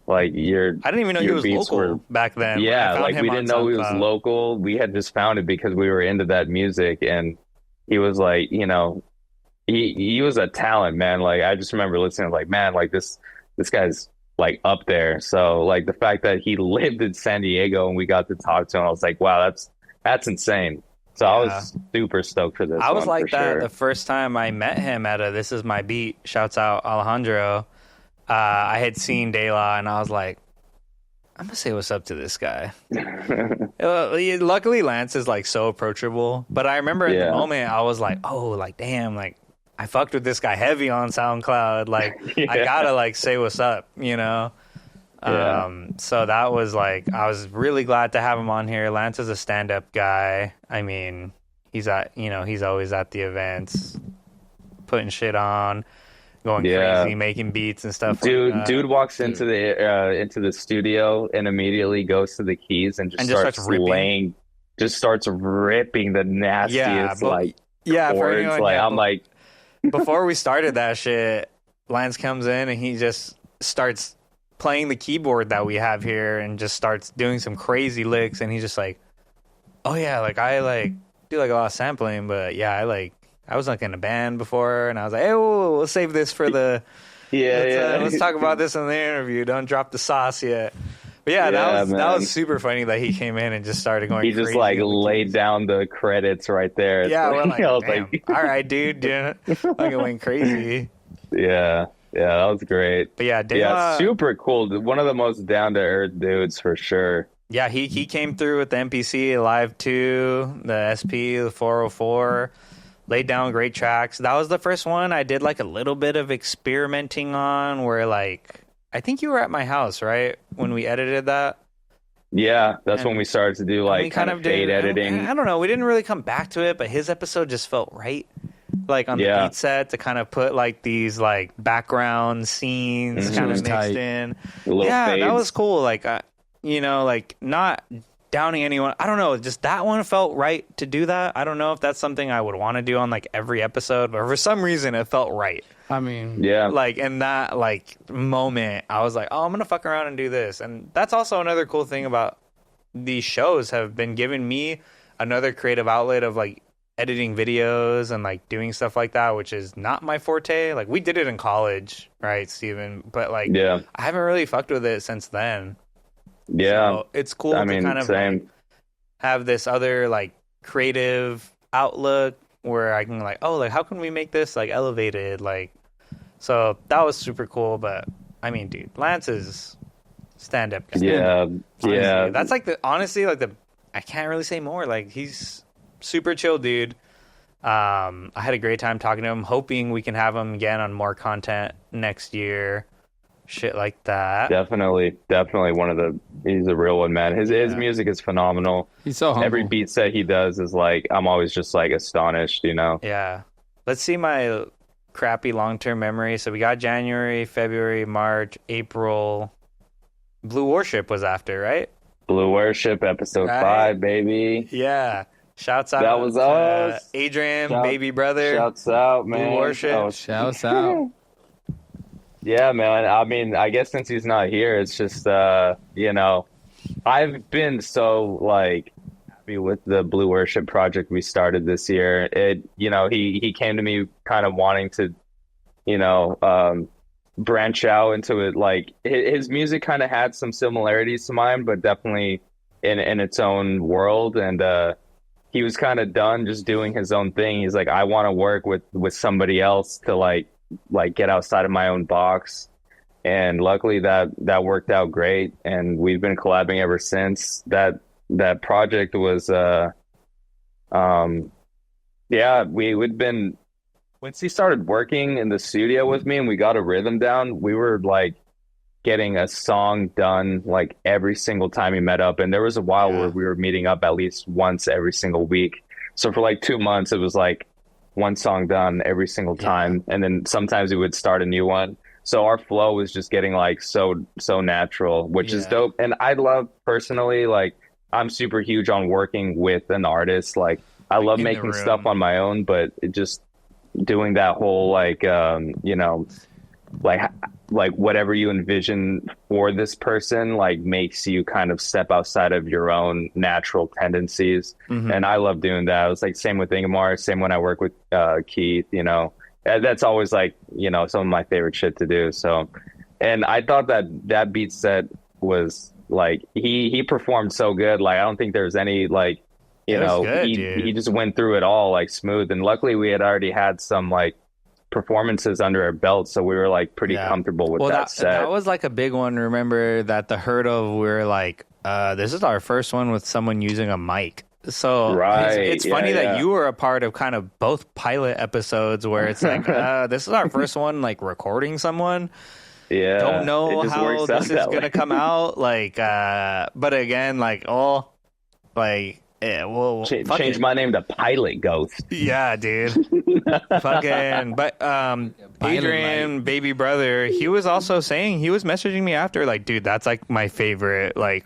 your. I didn't even know he was local back then. Yeah, like we didn't know he was local. We had just found it because we were into that music, and he was like, he was a talent, man. Like I just remember listening, like, man, like this guy's like up there. So like the fact that he lived in San Diego and we got to talk to him, I was like, wow, that's insane. So I was super stoked for this. I was like that the first time I met him at This Is My Beat. Shouts out Alejandro. I had seen De La, and I was like, I'm gonna say what's up to this guy. Luckily Lance is like so approachable, but I remember at the moment I was like, oh, like damn, like I fucked with this guy heavy on SoundCloud. Like, I gotta like say what's up, So that was like, I was really glad to have him on here. Lance is a stand-up guy. I mean, he's always at the events, putting shit on. going crazy, making beats and stuff. Dude walks into the studio and immediately goes to the keys and just starts ripping. Just starts ripping the nastiest chords. I'm like, before we started that shit, Lance comes in and he just starts playing the keyboard that we have here and just starts doing some crazy licks, and he's just like, oh yeah, like I like do like a lot of sampling, but yeah, I was like in a band before, and I was like, hey, we'll save this for the let's talk about this in the interview. Don't drop the sauce yet. But that was super funny that he came in and just started going. He just like laid down the credits right there. Yeah, we're like, all right, dude, like it went crazy. Yeah, that was gret. But yeah, super cool. One of the most down to earth dudes for sure. Yeah, he came through with the MPC Live 2, the SP, the 404, laid down great tracks. That was the first one I did like a little bit of experimenting on, where like I think you were at my house, right, when we edited that. Yeah, that's when we started to do like kind of fade editing. I don't know, we didn't really come back to it, but his episode just felt right. Like on the beat set to kind of put like these like background scenes kind of mixed in. Yeah, that was cool. Like, like not downing anyone. I don't know. Just that one felt right to do that. I don't know if that's something I would want to do on like every episode, but for some reason it felt right. I mean, like in that like moment, I was like, oh, I'm going to fuck around and do this. And that's also another cool thing about these shows have been giving me another creative outlet of like editing videos and like doing stuff like that, which is not my forte. Like we did it in college, right, Steven? But like, I haven't really fucked with it since then. Yeah, so it's cool to kind of like, have this other like creative outlook where I can like, oh, like how can we make this like elevated? Like, so that was super cool. But I mean, dude, Lance is stand-up guy. Yeah. That's like I can't really say more. Like he's super chill dude. I had a great time talking to him, hoping we can have him again on more content next year. Shit like that. Definitely he's a real one, man. His music is phenomenal. He's so humble. Every beat set he does is like, I'm always just like astonished, Yeah. Let's see my crappy long-term memory. So we got January, February, March, April. Blue Worship was after, right? Blue Worship, episode 5, baby. Yeah. Shouts out. That was us. Adrian, baby brother. Shouts out, man. Blue Worship. Shouts out. Yeah, man. I mean, I guess since he's not here, it's just, I've been so like happy with the Blue Worship project we started this year. He came to me kind of wanting to, branch out into it. Like his music kind of had some similarities to mine, but definitely in its own world. And he was kind of done just doing his own thing. He's like, I want to work with somebody else to like get outside of my own box. And luckily that worked out great, and we've been collabing ever since. That project was we'd been, once he started working in the studio with me and we got a rhythm down, we were like getting a song done like every single time we met up. And there was a while where we were meeting up at least once every single week. So for like 2 months it was like one song done every single time, and then sometimes we would start a new one. So our flow was just getting like so natural, which is dope. And I love personally, like I'm super huge on working with an artist. Like I love making stuff on my own, but it just doing that whole like like whatever you envision for this person like makes you kind of step outside of your own natural tendencies. And I love doing that. It was like same with Ingemar, same when I work with Keith, that's always like some of my favorite shit to do. So, and I thought that beat set was like he performed so good. Like I don't think there's any like he just went through it all like smooth. And luckily we had already had some like performances under our belt, so we were like pretty comfortable with that set. That was like a big one. Remember that the herd of, we were like, this is our first one with someone using a mic. So it's funny that you were a part of kind of both pilot episodes where it's like, this is our first one like recording someone. Yeah, don't know how this is gonna come out. Like, but again, like Yeah, well, change my name to Pilot Ghost. Yeah, dude. Fucking, but Adrian, baby brother, he was also saying, he was messaging me after, like, dude, that's like my favorite, like,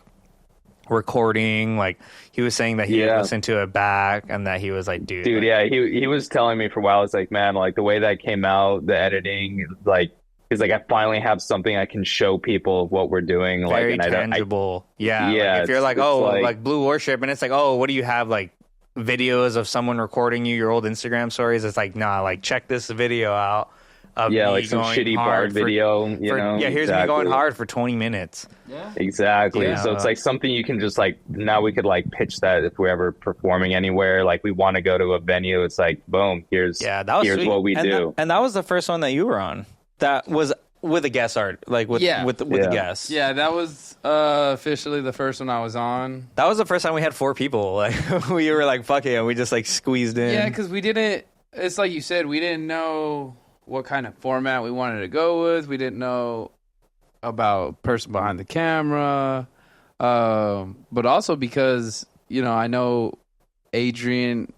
recording. Like, he was saying that he had listened to it back, and that he was like, dude, like, yeah, he was telling me for a while. It's like, man, like the way that came out, the editing, like. He's like, I finally have something I can show people of what we're doing. Very like, tangible. Yeah. Like if you're like, oh, like Blue Worship, and it's like, oh, what do you have? Like videos of someone recording you, your old Instagram stories. It's like, nah, like check this video out. Of me like some shitty bar video. Here's me going hard for 20 minutes. Yeah, exactly. Yeah. So it's like something you can just like, now we could like pitch that if we're ever performing anywhere. Like we want to go to a venue. It's like, boom, here's what we do. And that was the first one that you were on. That was with a guest art, like with the guests. Yeah, that was officially the first one I was on. That was the first time we had 4 people. Like we were like, fuck it, and we just like squeezed in. Yeah, because we didn't. It's like you said, we didn't know what kind of format we wanted to go with. We didn't know about person behind the camera, but also because I know Adrian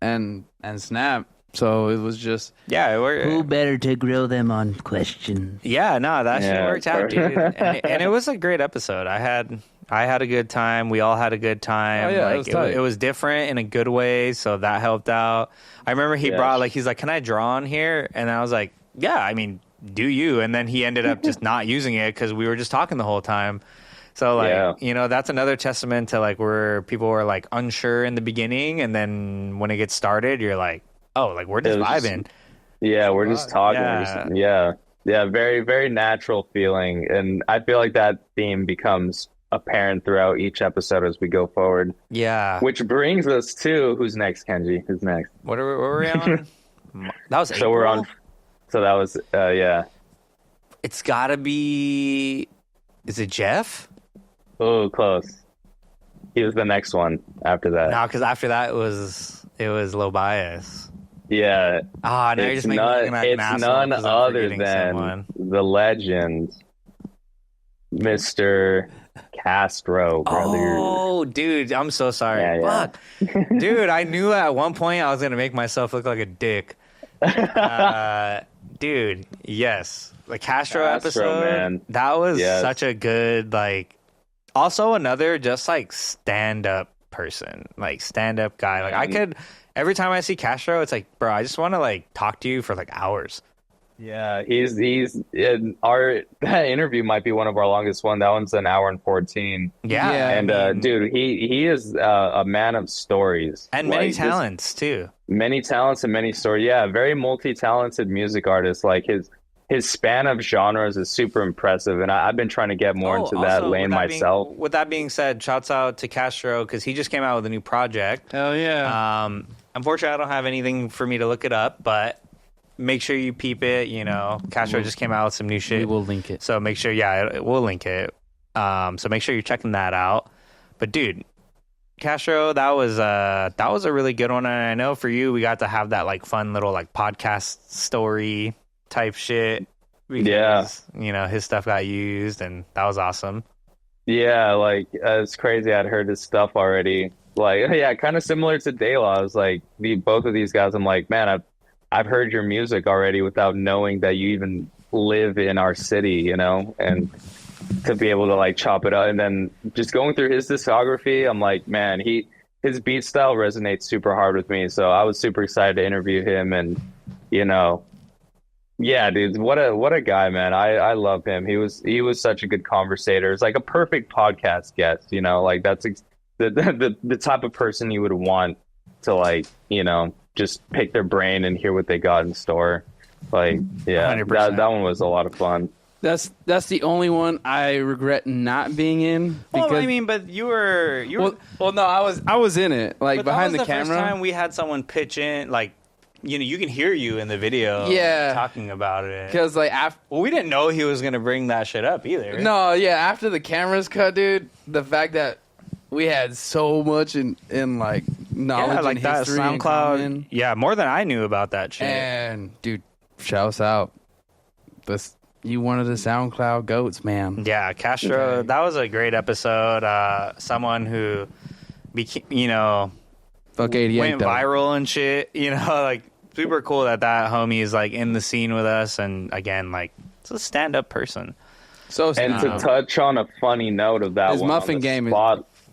and Snap. So it was just who better to grill them on questions? Yeah, no, that shit worked out, dude. And it was a great episode. I had a good time. We all had a good time. Oh, yeah, it was different in a good way, so that helped out. I remember he brought he's like, "Can I draw on here?" And I was like, "Yeah, I mean, do you?" And then he ended up just not using it because we were just talking the whole time. So that's another testament to like where people were like unsure in the beginning, and then when it gets started, you're like, oh, like we're just vibing. We're just talking. Yeah. Very, very natural feeling. And I feel like that theme becomes apparent throughout each episode as we go forward. Yeah. Which brings us to who's next, Kenji? Who's next? What were we on? That was April? So we're on. So that was, It's gotta be. Is it Jeff? Oh, close. He was the next one after that. No, because after that it was Low Bias. Yeah. Now you're just making me like an asshole. It's none other than the legend, Mr. Castro, brother. Oh, dude, I'm so sorry. Fuck. Dude, I knew at one point I was going to make myself look like a dick. Dude, yes. The Castro episode, man. That was such a good, like, also another just, like, stand-up person. Like, stand-up guy. Like, I could... Every time I see Castro, it's like, bro, I just want to like talk to you for like hours. Yeah, he's that interview might be one of our longest one. That one's an hour and 14. Yeah, and dude, he is a man of stories and many talents too. Many talents and many stories. Yeah, very multi-talented music artist. Like his span of genres is super impressive, and I've been trying to get more into that lane myself. With that being said, shouts out to Castro because he just came out with a new project. Hell yeah! Unfortunately, I don't have anything for me to look it up, but make sure you peep it. Castro just came out with some new shit. We will link it. So make sure, we'll link it. So make sure you're checking that out. But dude, Castro, that was a really good one, and I know for you, we got to have that like fun little like podcast story type shit because his stuff got used, and that was awesome. Yeah, like it's crazy. I'd heard his stuff already. Like, kind of similar to De La. I was like, both of these guys. I'm like, man, I've heard your music already without knowing that you even live in our city, and to be able to like chop it up, and then just going through his discography, I'm like, man, his beat style resonates super hard with me. So I was super excited to interview him, and yeah, dude, what a guy, man. I love him. He was such a good conversator. It's like a perfect podcast guest, like that's the type of person you would want to like, just pick their brain and hear what they got in store. Like, yeah, that one was a lot of fun. That's the only one I regret not being in. Because, well, I mean, but you were. Well, no, I was in it, like behind the camera. First time we had someone pitch in, like, you can hear you in the video, talking about it. Because like, we didn't know he was gonna bring that shit up either. No, yeah, after the cameras cut, dude, the fact that we had so much in like knowledge, like and that history, SoundCloud, more than I knew about that shit. And dude, shouts out, you one of the SoundCloud goats, man. Yeah, Castro, that was a great episode. Someone who Fuck 88 went though. viral and shit. Like super cool that homie is like in the scene with us, and again, like it's a stand-up person. So And to touch on a funny note of that his one, muffin game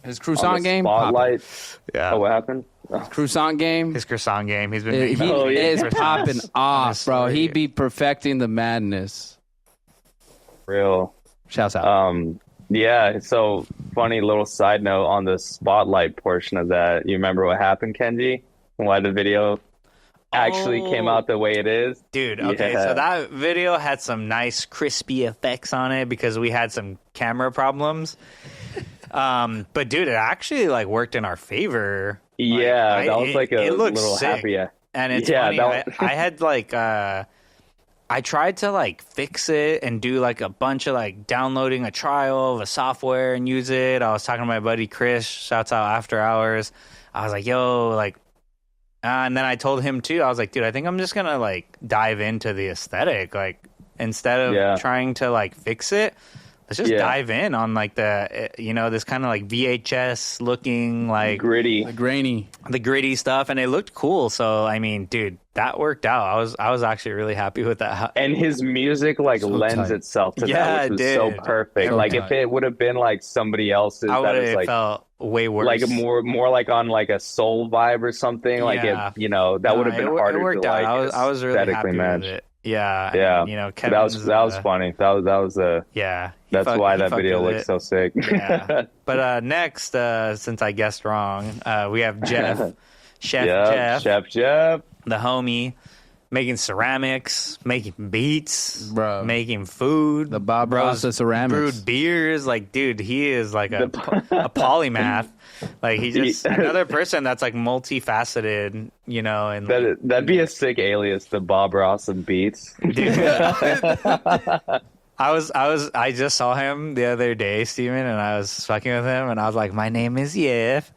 his croissant game. Spotlight. Yeah. Oh, what happened? Croissant game. His croissant game. He's been He making is croissants popping off, bro. story. He be perfecting the madness. Real. Shouts out. Yeah, so funny little side note on the spotlight portion of that. You remember what happened, Kenji? Why the video actually came out the way it is? Dude, okay, Yeah. so that video had some nice crispy effects on it because we had some camera problems. But dude, it actually like worked in our favor. Yeah, that was like a it looked little sick. happy. And it's Yeah, funny. that I had like I tried to like fix it and do like a bunch of like downloading a trial of a software and use it. I was talking to my buddy Chris, shouts out After Hours. I was like, yo, like, and then I told him too. I was like, dude, I think I'm just gonna like dive into the aesthetic, like instead of trying to like fix it. Let's just dive in on like the this kind of like VHS looking like gritty, the gritty stuff, and it looked cool. So I mean, dude, that worked out. I was actually really happy with that. And his music like lends itself to that, which was so perfect. So like if it would have been like somebody else's, I would that is have like felt way worse. Like more like on like a soul vibe or something. Like that would have been harder. It worked to, out. like, I was really happy match. with it. Yeah, yeah. And, that was funny. That was That's why that video looks so sick. Yeah. But next, since I guessed wrong, we have Jeff, Chef Jeff, the homie, making ceramics, making beats, bro, making food. The Bob Ross of ceramics, brewed beers. Like, dude, he is like a polymath. Like he's just another person that's like multifaceted, and that'd be a sick alias, the Bob Ross of beats. Dude. I just saw him the other day, Steven, and I was fucking with him, and I was like, my name is Yef.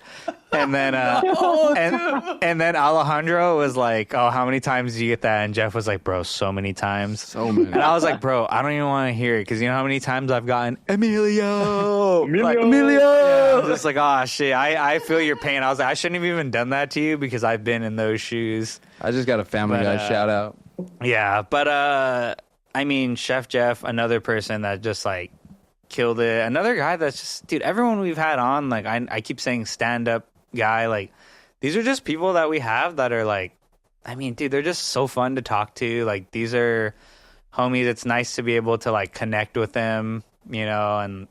And then and then Alejandro was like, oh, how many times do you get that? And Jeff was like, bro, so many times. So many. And I was like, bro, I don't even want to hear it, because you know how many times I've gotten Emilio. Emilio. Yeah, I'm just like, oh shit, I feel your pain. I was like, I shouldn't have even done that to you, because I've been in those shoes. I just got a Family Guy shout out. Yeah, but I mean, Chef Jeff, another person that just like killed it. Another guy that's just, dude, everyone we've had on, like I keep saying stand up guy, like these are just people that we have that are like, I mean, dude, they're just so fun to talk to. Like these are homies. It's nice to be able to like connect with them, and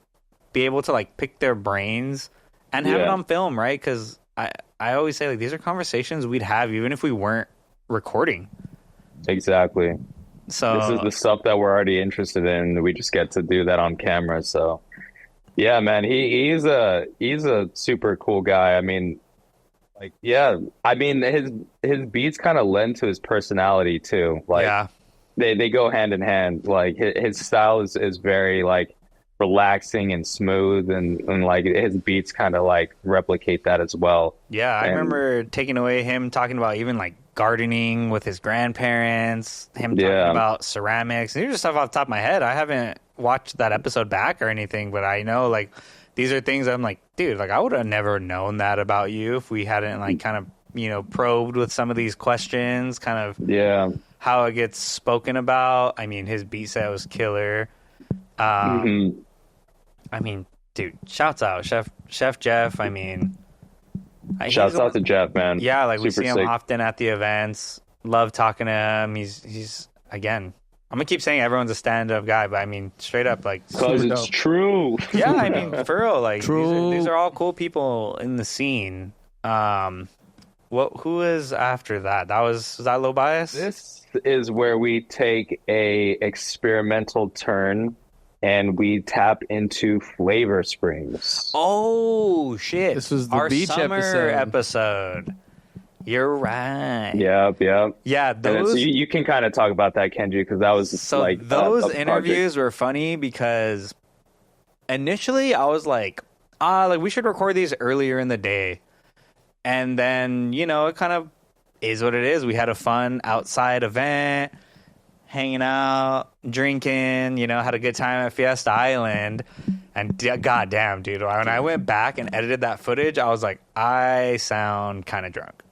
be able to like pick their brains and have it on film, right? Because I always say like these are conversations we'd have even if we weren't recording. Exactly. So this is the stuff that we're already interested in. We just get to do that on camera. So yeah, man, he's a super cool guy. I mean, like, I mean his beats kind of lend to his personality too. Like they go hand in hand. Like his style is very like relaxing and smooth, and like his beats kind of like replicate that as well. Yeah, I remember taking away him talking about even like gardening with his grandparents, him talking about ceramics. These are stuff off the top of my head. I haven't watched that episode back or anything, but I know like these are things I'm like, dude, like I would have never known that about you if we hadn't like kind of probed with some of these questions, kind of how it gets spoken about. I mean, his beat set was killer. I mean, dude, shouts out Chef Jeff. I mean, shouts out to Jeff, man. Yeah, like we Super see him sick. often at the events. Love talking to him. He's again, I'm gonna keep saying everyone's a stand-up guy, but I mean, straight up, like, because it's true. Yeah, I mean, for real, like, these are all cool people in the scene. Who is after that? Was that Low Bias? This is where we take a experimental turn and we tap into Flavor Springs. Oh shit! This was the our beach summer episode. You're right. Yep. Yeah, those you can kind of talk about that, Kenji, because that was so like those a interviews were funny because initially I was like we should record these earlier in the day, and then it kind of is what it is. We had a fun outside event, hanging out, drinking, had a good time at Fiesta Island. And goddamn, dude, when I went back and edited that footage, I was like, I sound kind of drunk.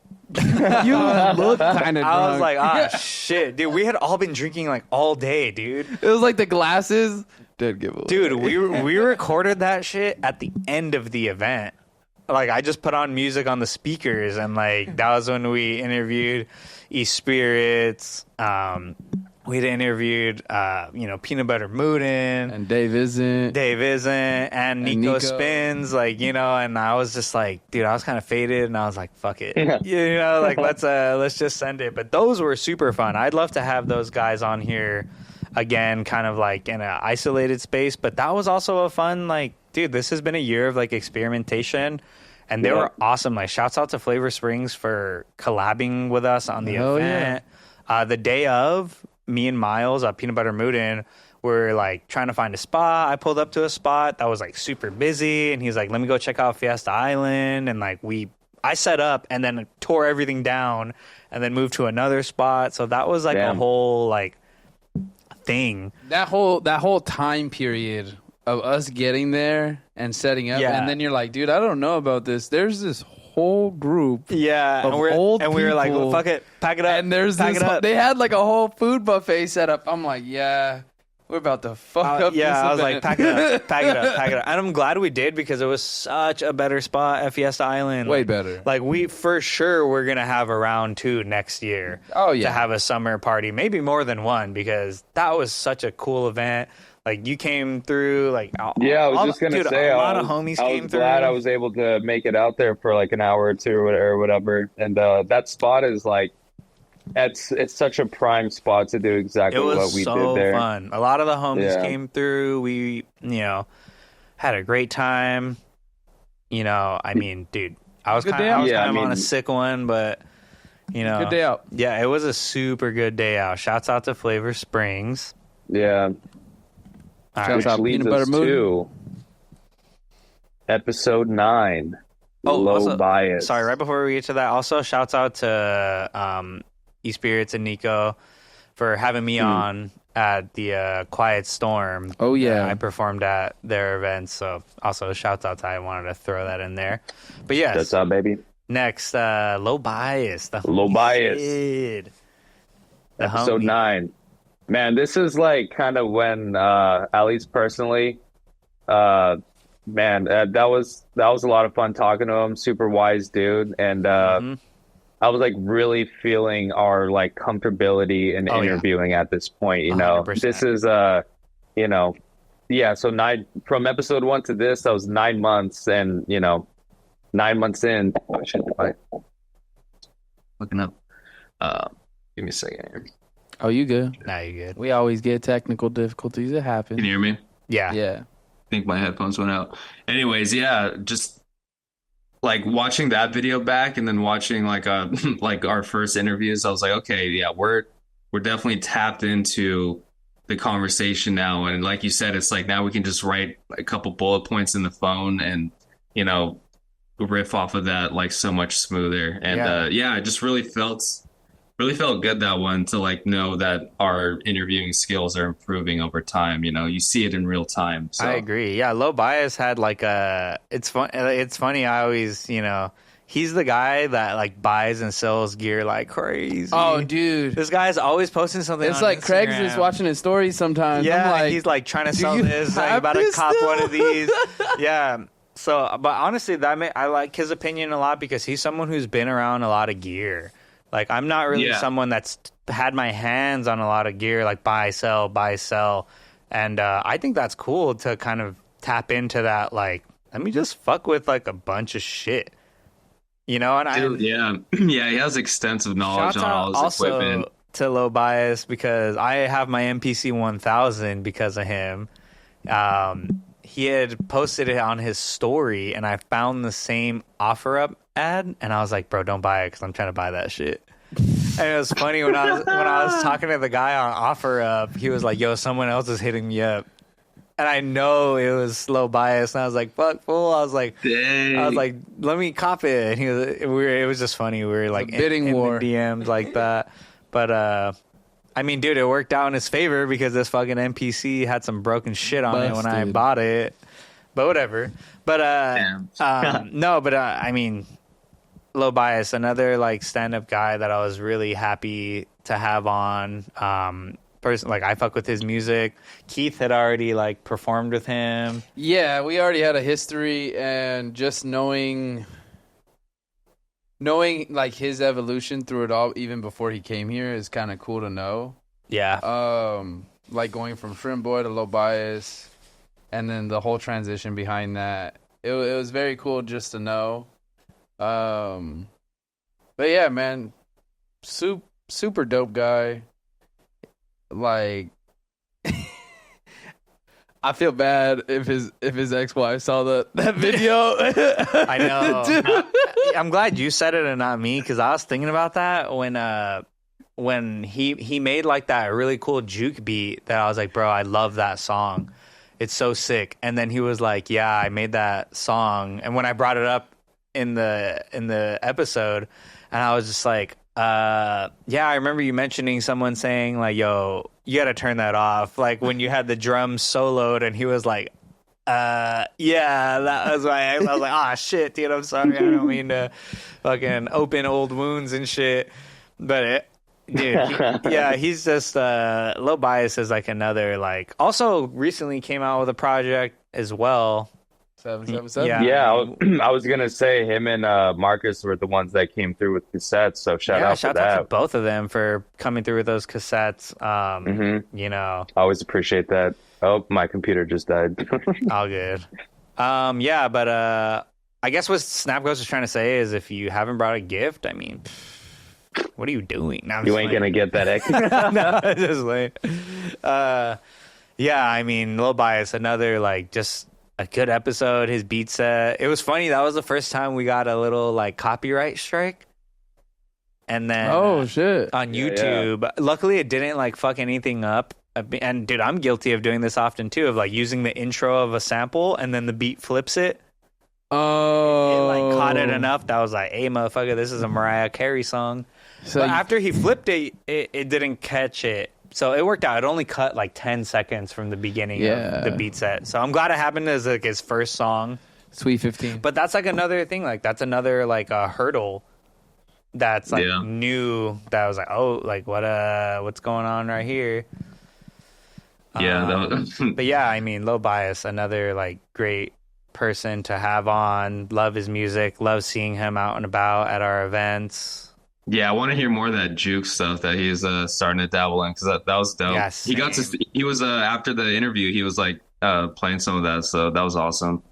You look kind of drunk. I was like, shit, dude. We had all been drinking like all day, dude. It was like the glasses. Dead giveaway. Dude, we recorded that shit at the end of the event. Like, I just put on music on the speakers, and like that was when we interviewed E-Spirits. We had interviewed, Peanut Butter Moodin. And Dave isn't, and Nico Spins, and I was just like, dude, I was kind of faded, and I was like, fuck it, let's just send it. But those were super fun. I'd love to have those guys on here again, kind of like in an isolated space. But that was also a fun, like, dude, this has been a year of like experimentation, and they were awesome. Like, shouts out to Flavor Springs for collabing with us on the event. Yeah. The day of, me and Miles, Peanut Butter Moodin, were like trying to find a spot. I pulled up to a spot that was like super busy, and he's like, let me go check out Fiesta Island. And like I set up and then tore everything down and then moved to another spot. So that was like a whole like thing. That whole time period of us getting there and setting up, and then you're like, dude, I don't know about this. There's this whole group, we were like, well, fuck it, pack it up. And there's they had like a whole food buffet set up. I'm like, yeah, we're about to fuck up. Yeah, this I was event. like, pack it up. And I'm glad we did, because it was such a better spot at Fiesta Island. Way better. Like, we for sure we're gonna have a round 2 next year. Oh yeah, to have a summer party, maybe more than one, because that was such a cool event. Like, you came through, like, I was just gonna say, a lot of homies came through. I was glad I was able to make it out there for like an hour or two or whatever. And that spot is like, it's such a prime spot to do exactly what we did there. It was so fun. A lot of the homies came through. We, had a great time. I mean, dude, I was kind of on a sick one, but good day out. Yeah, it was a super good day out. Shouts out to Flavor Springs. Yeah. Shouts out leads Peanut Butter us Moon. to episode 9. Low bias. Sorry, right before we get to that, also shouts out to E-Spirits and Nico for having me on at the Quiet Storm. Oh yeah, I performed at their events, so also shouts out to, I wanted to throw that in there. But yes, that's up, baby. Next, Low Bias. Low Bias. Episode 9. Man, this is like kind of when, at least personally, that was a lot of fun talking to him. Super wise dude, and I was like really feeling our like comfortability in interviewing at this point. 100%. This is So from episode 1 to this, that was 9 months, and 9 months in. Oh, shit, looking up. Give me a second here. Oh, you good? Nah, you good. We always get technical difficulties. It happens. Can you hear me? Yeah. Yeah. I think my headphones went out. Anyways, yeah, just like watching that video back and then watching like our first interviews, I was like, okay, yeah, we're definitely tapped into the conversation now. And like you said, it's like now we can just write a couple bullet points in the phone and, riff off of that like so much smoother. And I just really felt good that one to like know that our interviewing skills are improving over time. You see it in real time. So. I agree. Yeah, Low Bias had like it's funny. I always, he's the guy that like buys and sells gear like crazy. Oh, dude, this guy's always posting something. It's on like Instagram. Craig's just watching his stories sometimes. Yeah, I'm like, he's like trying to sell this. Like, about to cop one of these. Yeah. So, but honestly, I like his opinion a lot, because he's someone who's been around a lot of gear. Like, I'm not really someone that's had my hands on a lot of gear, like buy, sell. And I think that's cool to kind of tap into that, like, let me just fuck with, like, a bunch of shit. And he has extensive knowledge on all his equipment. Also to Low Bias, because I have my MPC 1000 because of him. He had posted it on his story, and I found the same OfferUp ad, and I was like, bro, don't buy it, because I'm trying to buy that shit. And it was funny when I was talking to the guy on OfferUp, he was like, yo, someone else is hitting me up. And I know it was Low Bias, and I was like, fuck, fool. I was like, dang. Let me cop it. And it was just funny. We were like bidding war in the DMs like that. But I mean, dude, it worked out in his favor, because this fucking NPC had some broken shit on it when I bought it. but whatever. But Damn. no, but I mean, low bias, another like stand-up guy that I was really happy to have on. Person, like I fuck with his music. Keith had already like performed with him. Yeah, we already had a history, and just knowing like his evolution through it all, even before he came here, is kind of cool to know. Yeah. Like going from Shrimp Boy to Low Bias, and then the whole transition behind that. It was very cool just to know. But yeah, man, super dope guy. Like, I feel bad if his ex-wife saw that video. I know. I'm glad you said it and not me, because I was thinking about that when he made like that really cool juke beat that I was like, bro, I love that song. It's so sick. And then he was like, yeah, I made that song. And when I brought it up in the episode, and I was just like, yeah, I remember you mentioning someone saying like, yo, you got to turn that off. Like when you had the drums soloed, and he was like, yeah, that was why I was like, ah, shit, dude, I'm sorry. I don't mean to fucking open old wounds and shit. But he's just, Low Bias is like another, like, also recently came out with a project as well. 777. Yeah, I was gonna say him and Marcus were the ones that came through with cassettes. So shout out to both of them for coming through with those cassettes. You know, I always appreciate that. Oh, my computer just died. All good. Yeah, but I guess what Snap Ghost is trying to say is, if you haven't brought a gift, I mean, what are you doing? No, you ain't gonna get that extra. No, just like, yeah, I mean, Low Bias, another like just a good episode. His beat set. It was funny. That was the first time we got a little like copyright strike. And then shit, on YouTube. Yeah. Luckily, it didn't like fuck anything up. And dude, I'm guilty of doing this often too, of like using the intro of a sample and then the beat flips it. Oh, it like caught it enough that I was like, hey, motherfucker, this is a Mariah Carey song. So but after he flipped it, it didn't catch it. So it worked out. It only cut like 10 seconds from the beginning of the beat set. So I'm glad it happened as like his first song. Sweet 15. But that's like another thing. Like that's another like a hurdle that's like new. That I was like, oh, like what's going on right here? Yeah. But yeah, I mean, Low Bias, another like great person to have on. Love his music. Love seeing him out and about at our events. Yeah, I want to hear more of that juke stuff that he's starting to dabble in, because that was dope. Yes, he was after the interview, he was like playing some of that, so that was awesome.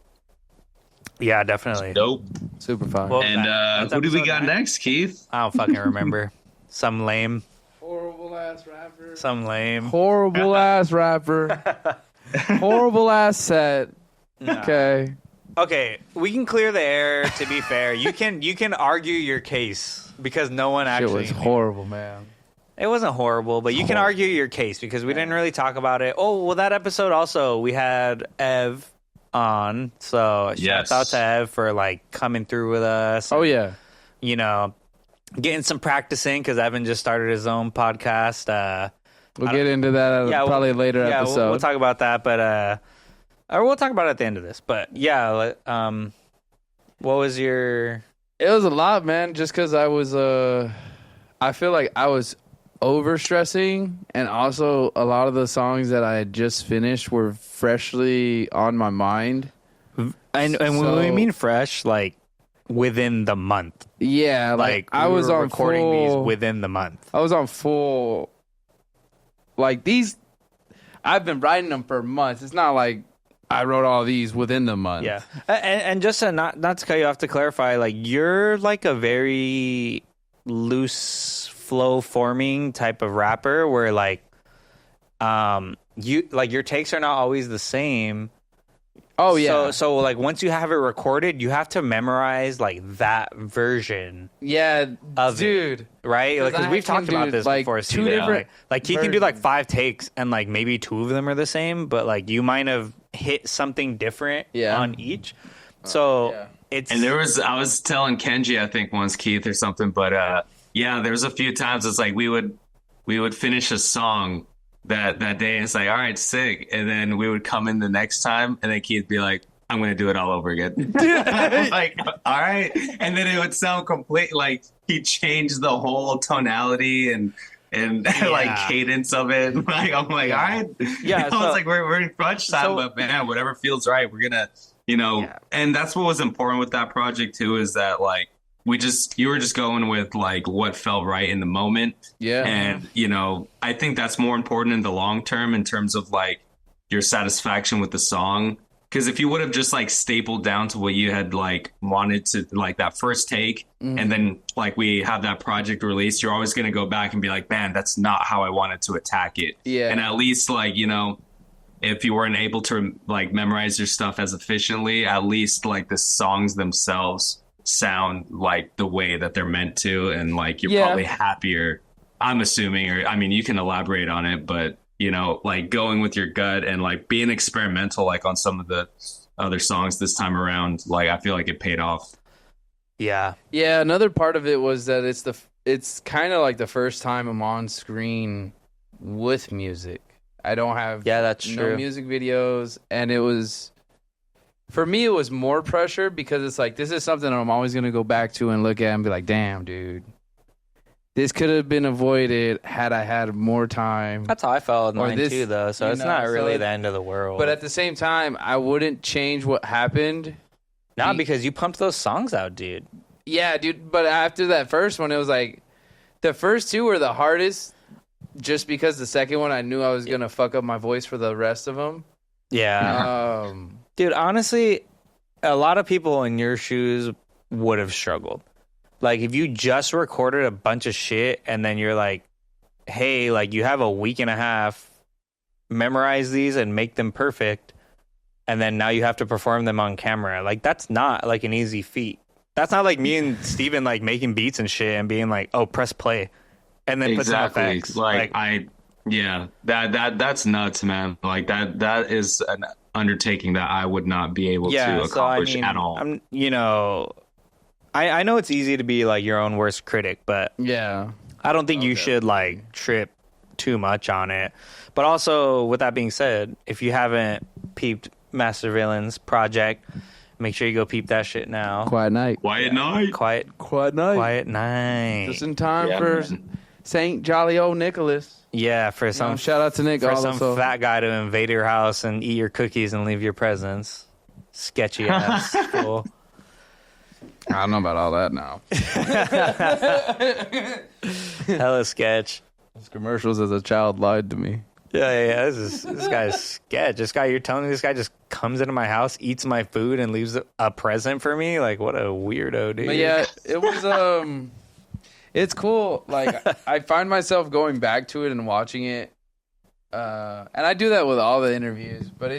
Yeah, definitely. Dope. Super fun. Well, and who do we got next, Keith? I don't fucking remember. Some lame. Horrible ass rapper. Some lame. Horrible ass rapper. Horrible ass set. No. Okay, we can clear the air. To be fair, you can argue your case because no one actually. It was horrible, man. It wasn't horrible, but you can argue your case because we didn't really talk about it. Oh, well, that episode also we had Ev on, so shout out to Ev for like coming through with us. Oh yeah, you know, getting some practicing because Evan just started his own podcast. We'll get into that probably later episode. We'll talk about that, but or we'll talk about it at the end of this. But yeah, what was your? It was a lot, man. Just because I was, I feel like I was over stressing, and also a lot of the songs that I had just finished were freshly on my mind. And when we mean fresh, like within the month. Yeah, like I was on recording these within the month. I was on full. Like these, I've been writing them for months. It's not like I wrote all these within the month. Yeah, and just to not to cut you off, to clarify, like you're like a very loose flow forming type of rapper where like you like your takes are not always the same. Oh yeah. So like once you have it recorded, you have to memorize like that version. Yeah, of dude. It, right? Like because we've talked about this like before. Two different. Like he can do like 5 takes and like maybe 2 of them are the same, but like you might have hit something different on each. So it's and I was telling Kenji, I think once, Keith or something, but yeah, there was a few times it's like we would finish a song that day and it's like, all right, sick, and then we would come in the next time and then Keith'd be like, I'm gonna do it all over again. I'm like, all right. And then it would sound complete like he changed the whole tonality and like cadence of it. Like I'm like, all right. Yeah, I was like, we're in crunch time, but man, whatever feels right, we're gonna, and that's what was important with that project too, is that like you were just going with like what felt right in the moment. Yeah. And I think that's more important in the long term in terms of like your satisfaction with the song. Because if you would have just like stapled down to what you had like wanted to, like that first take, and then like we have that project released, you're always going to go back and be like, man, that's not how I wanted to attack it. Yeah. And at least like, if you weren't able to like memorize your stuff as efficiently, at least like the songs themselves sound like the way that they're meant to. And like, you're probably happier, I'm assuming, or I mean, you can elaborate on it, but like going with your gut and like being experimental, like on some of the other songs this time around, like I feel like it paid off. Yeah. Another part of it was that it's kind of like the first time I'm on screen with music. I don't have that's true. music videos, and for me it was more pressure because it's like this is something I'm always gonna go back to and look at and be like, damn, dude. This could have been avoided had I had more time. That's how I felt with mine too, though. So it's not really the end of the world. But at the same time, I wouldn't change what happened. No, because you pumped those songs out, dude. Yeah, dude. But after that first one, it was like the first two were the hardest just because the second one I knew I was going to fuck up my voice for the rest of them. Yeah. Dude, honestly, a lot of people in your shoes would have struggled. Like, if you just recorded a bunch of shit and then you're like, hey, like, you have a week and a half, memorize these and make them perfect, and then now you have to perform them on camera. Like, that's not, like, an easy feat. That's not like me and Steven, like, making beats and shit and being like, oh, press play, and then put some effects. That's nuts, man. Like, that is an undertaking that I would not be able to accomplish at all. I know it's easy to be like your own worst critic, but I don't think you should like trip too much on it. But also, with that being said, if you haven't peeped Master Villain's project, make sure you go peep that shit now. Quiet night. Quiet night. Quiet night. Just in time for Saint Jolly Old Nicholas. Yeah, for some shout out to Nick. For some fat guy to invade your house and eat your cookies and leave your presents. Sketchy ass fool. I don't know about all that now. Hella sketch. Those commercials as a child lied to me. Yeah. This guy's sketch. This guy, you're telling me this guy just comes into my house, eats my food, and leaves a present for me? Like, what a weirdo, dude. But yeah, it was it's cool. Like, I find myself going back to it and watching it. And I do that with all the interviews, but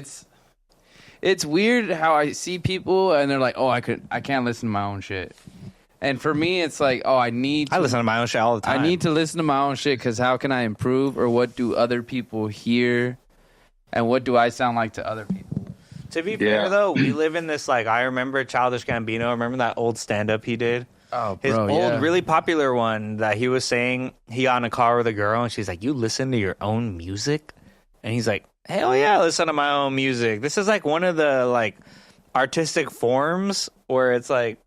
it's weird how I see people and they're like, oh, I can't listen to my own shit. And for me, it's like, oh, I listen to my own shit all the time. I need to listen to my own shit because how can I improve, or what do other people hear, and what do I sound like to other people? To be fair, though, we live in this, like, I remember Childish Gambino. Remember that old stand-up he did? Oh, bro, His old, really popular one that he was saying he got in a car with a girl, and she's like, you listen to your own music? And he's like, hell yeah, I listen to my own music. This is like one of the like artistic forms where it's like,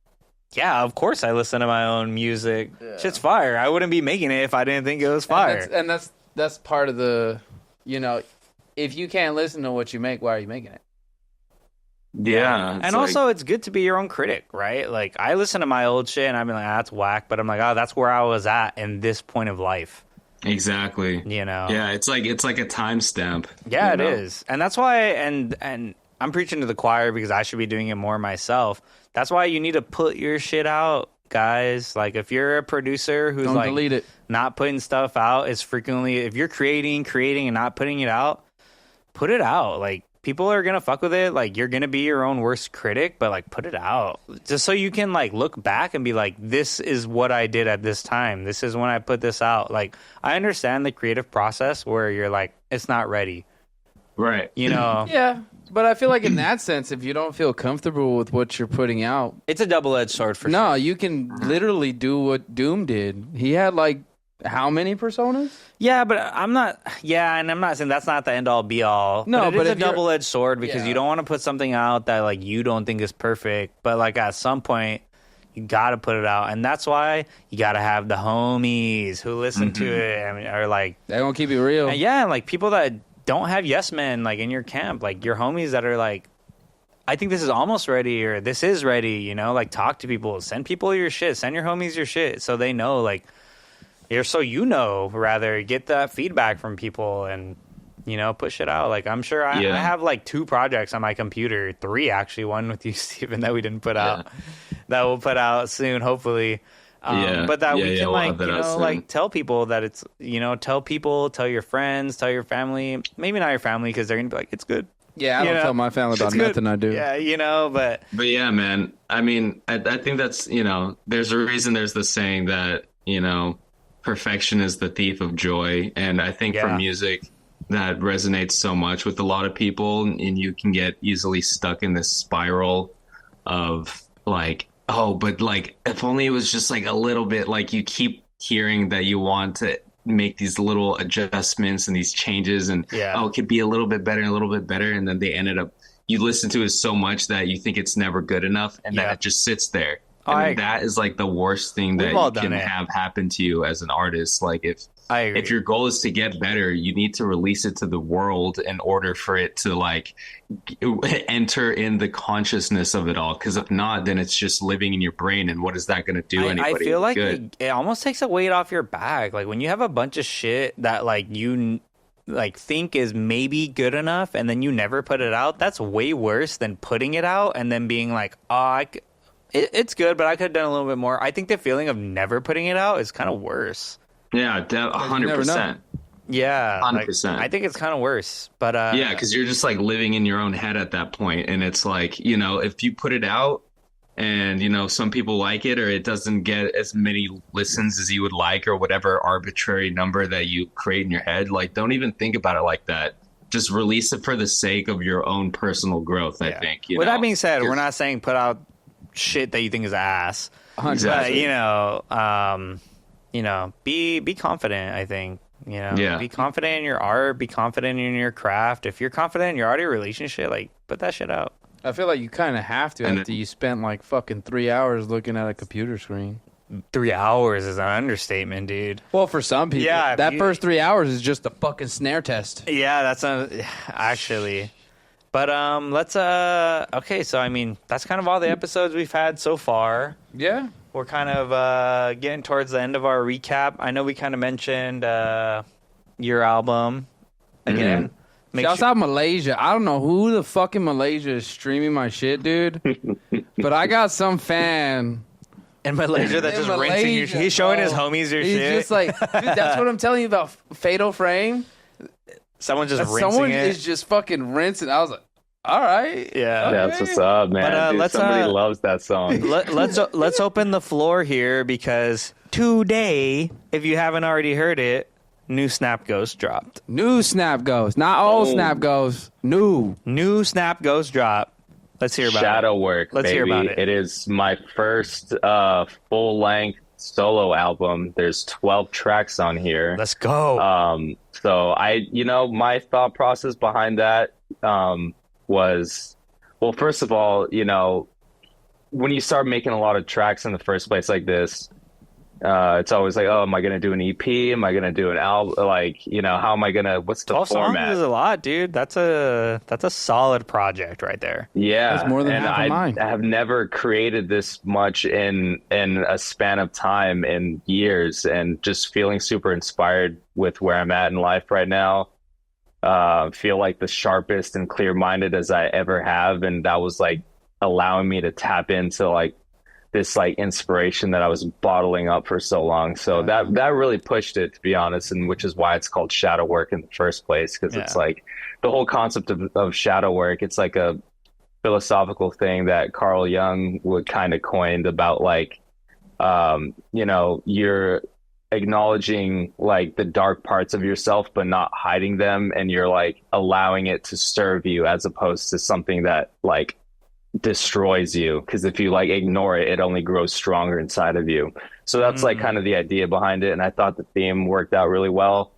yeah, of course I listen to my own music. Yeah. Shit's fire. I wouldn't be making it if I didn't think it was fire. And that's part of the, if you can't listen to what you make, why are you making it? Yeah. And also it's good to be your own critic, right? Like, I listen to my old shit and I'm like, that's whack, but I'm like, oh, that's where I was at in this point of life. Exactly. Yeah, it's like a timestamp. Yeah, it is. And that's why and I'm preaching to the choir because I should be doing it more myself. That's why you need to put your shit out, guys. Like, if you're a producer who's don't delete it. Not putting stuff out as frequently, if you're creating and not putting it out, put it out. Like, people are gonna fuck with it. Like, you're gonna be your own worst critic, but like, put it out just so you can like look back and be like, this is what I did at this time. This is when I put this out. Like, I understand the creative process where you're like, it's not ready, right? Yeah, but I feel like in that sense, if you don't feel comfortable with what you're putting out, it's a double-edged sword for sure. No, you can literally do what Doom did. He had like How many personas? Yeah, but I'm not. Yeah, and I'm not saying that's not the end all be all. No, but but it's if a you're- double edged sword because you don't want to put something out that like you don't think is perfect, but like at some point you got to put it out, and that's why you got to have the homies who listen to it and are like They're gonna keep it real. and yeah, like people that don't have yes men like in your camp, like your homies that are like, I think this is almost ready or this is ready, you know, like talk to people, send people your shit, send your homies your shit so they know like. Rather get that feedback from people and, you know, push it out. Like, I'm sure I have like 2 projects on my computer, 3 actually, one with you, Steven, that we didn't put out, that we'll put out soon, hopefully. But that we can like, you know, like tell people that it's, you know, tell your friends, tell your family, maybe not your family because they're going to be like, it's good. Yeah, I don't tell my family about nothing I do. Yeah, you know, but yeah, man. I mean, I think that's, you know, there's a reason there's the saying that, you know, perfection is the thief of joy. And I think for music, that resonates so much with a lot of people. And you can get easily stuck in this spiral of like, oh, but like, if only it was just like a little bit, like you keep hearing that you want to make these little adjustments and these changes and oh, it could be a little bit better, a little bit better. And then they ended up, you listen to it so much that you think it's never good enough. And then it just sits there. And that is like the worst thing that you can have happen to you as an artist. Like if your goal is to get better, you need to release it to the world in order for it to like enter in the consciousness of it all. Because if not, then it's just living in your brain. And what is that going to do anybody? I feel like it almost takes a weight off your back. Like when you have a bunch of shit that like you like think is maybe good enough and then you never put it out, that's way worse than putting it out and then being like, oh, it's good, but I could have done a little bit more. I think the feeling of never putting it out is kind of worse. Yeah, 100%. Yeah, 100%. I think it's kind of worse, but yeah, because you're just like living in your own head at that point, and it's like, you know, if you put it out, and you know some people like it, or it doesn't get as many listens as you would like, or whatever arbitrary number that you create in your head, like don't even think about it like that. Just release it for the sake of your own personal growth. I think. With that being said, we're not saying put out shit that you think is ass. Exactly. But, you know, be confident. I think be confident in your art. Be confident in your craft. If you're confident in your art or relationship, like put that shit out. I feel like you kind of have to after you spent like fucking 3 hours looking at a computer screen. 3 hours is an understatement, dude. Well, for some people, that first 3 hours is just a fucking snare test. Yeah, that's actually. But let's okay, so I mean that's kind of all the episodes we've had so far. Yeah. We're kind of getting towards the end of our recap. I know we kind of mentioned your album again. Shouts out Malaysia. I don't know who the fucking Malaysia is streaming my shit, dude. But I got some fan in Malaysia that just rinsing your shit. He's showing his homies your shit. He's just like, dude, that's what I'm telling you about Fatal Frame. Someone just rinsing someone it. is just fucking rinsing. I was like, all right. Yeah. Okay. That's what's up, man. But, Dude, somebody loves that song. Let's open the floor here because today, if you haven't already heard it, new Snap Ghost dropped. New Snap Ghost. Not old Snap Ghost. New Snap Ghost drop. Let's hear about Shadow Work, Let's baby. hear about it. It is my first full-length solo album. There's 12 tracks on here. Let's go. So my thought process behind that was, well, first of all, when you start making a lot of tracks in the first place like this, it's always like, oh, am I going to do an EP? Am I going to do an album? Like, how am I going to, what's the 12 format? songs is a lot, dude. That's a solid project right there. Yeah. That's more than half of mine. I have never created this much in a span of time in years, and just feeling super inspired with where I'm at in life right now. Feel like the sharpest and clear-minded as I ever have. And that was like allowing me to tap into like this like inspiration that I was bottling up for so long. So that really pushed it, to be honest, and which is why it's called Shadow Work in the first place, because it's like the whole concept of shadow work. It's like a philosophical thing that Carl Jung would kind of coined about like, you're acknowledging like the dark parts of yourself, but not hiding them. And you're like allowing it to serve you as opposed to something that like destroys you, because if you like ignore it, it only grows stronger inside of you. So that's like kind of the idea behind it, and I thought the theme worked out really well.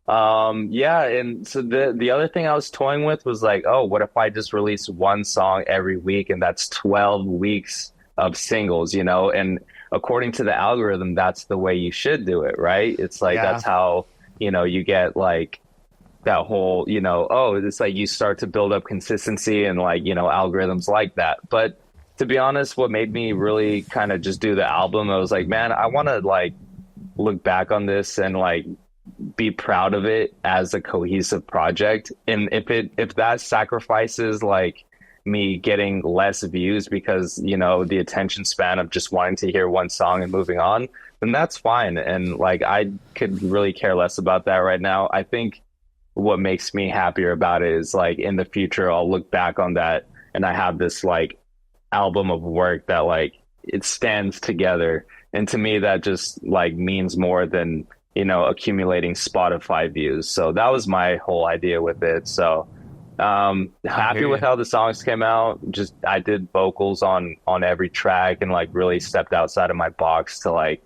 Yeah, and so the other thing I was toying with was like, oh, what if I just release one song every week, and that's 12 weeks of singles, you know? And according to the algorithm, that's the way you should do it, right? It's like that's how, you know, you get like that whole, you know, oh, it's like you start to build up consistency, and like, you know, algorithms like that. But to be honest, what made me really kind of just do the album, I was like, man, I want to like look back on this and like be proud of it as a cohesive project. And if that sacrifices like me getting less views because, you know, the attention span of just wanting to hear one song and moving on, then that's fine. And like I could really care less about that right now. I think what makes me happier about it is like in the future I'll look back on that and I have this like album of work that like it stands together. And to me that just like means more than, you know, accumulating Spotify views. So that was my whole idea with it. So happy with how the songs came out. Just I did vocals on every track and like really stepped outside of my box to like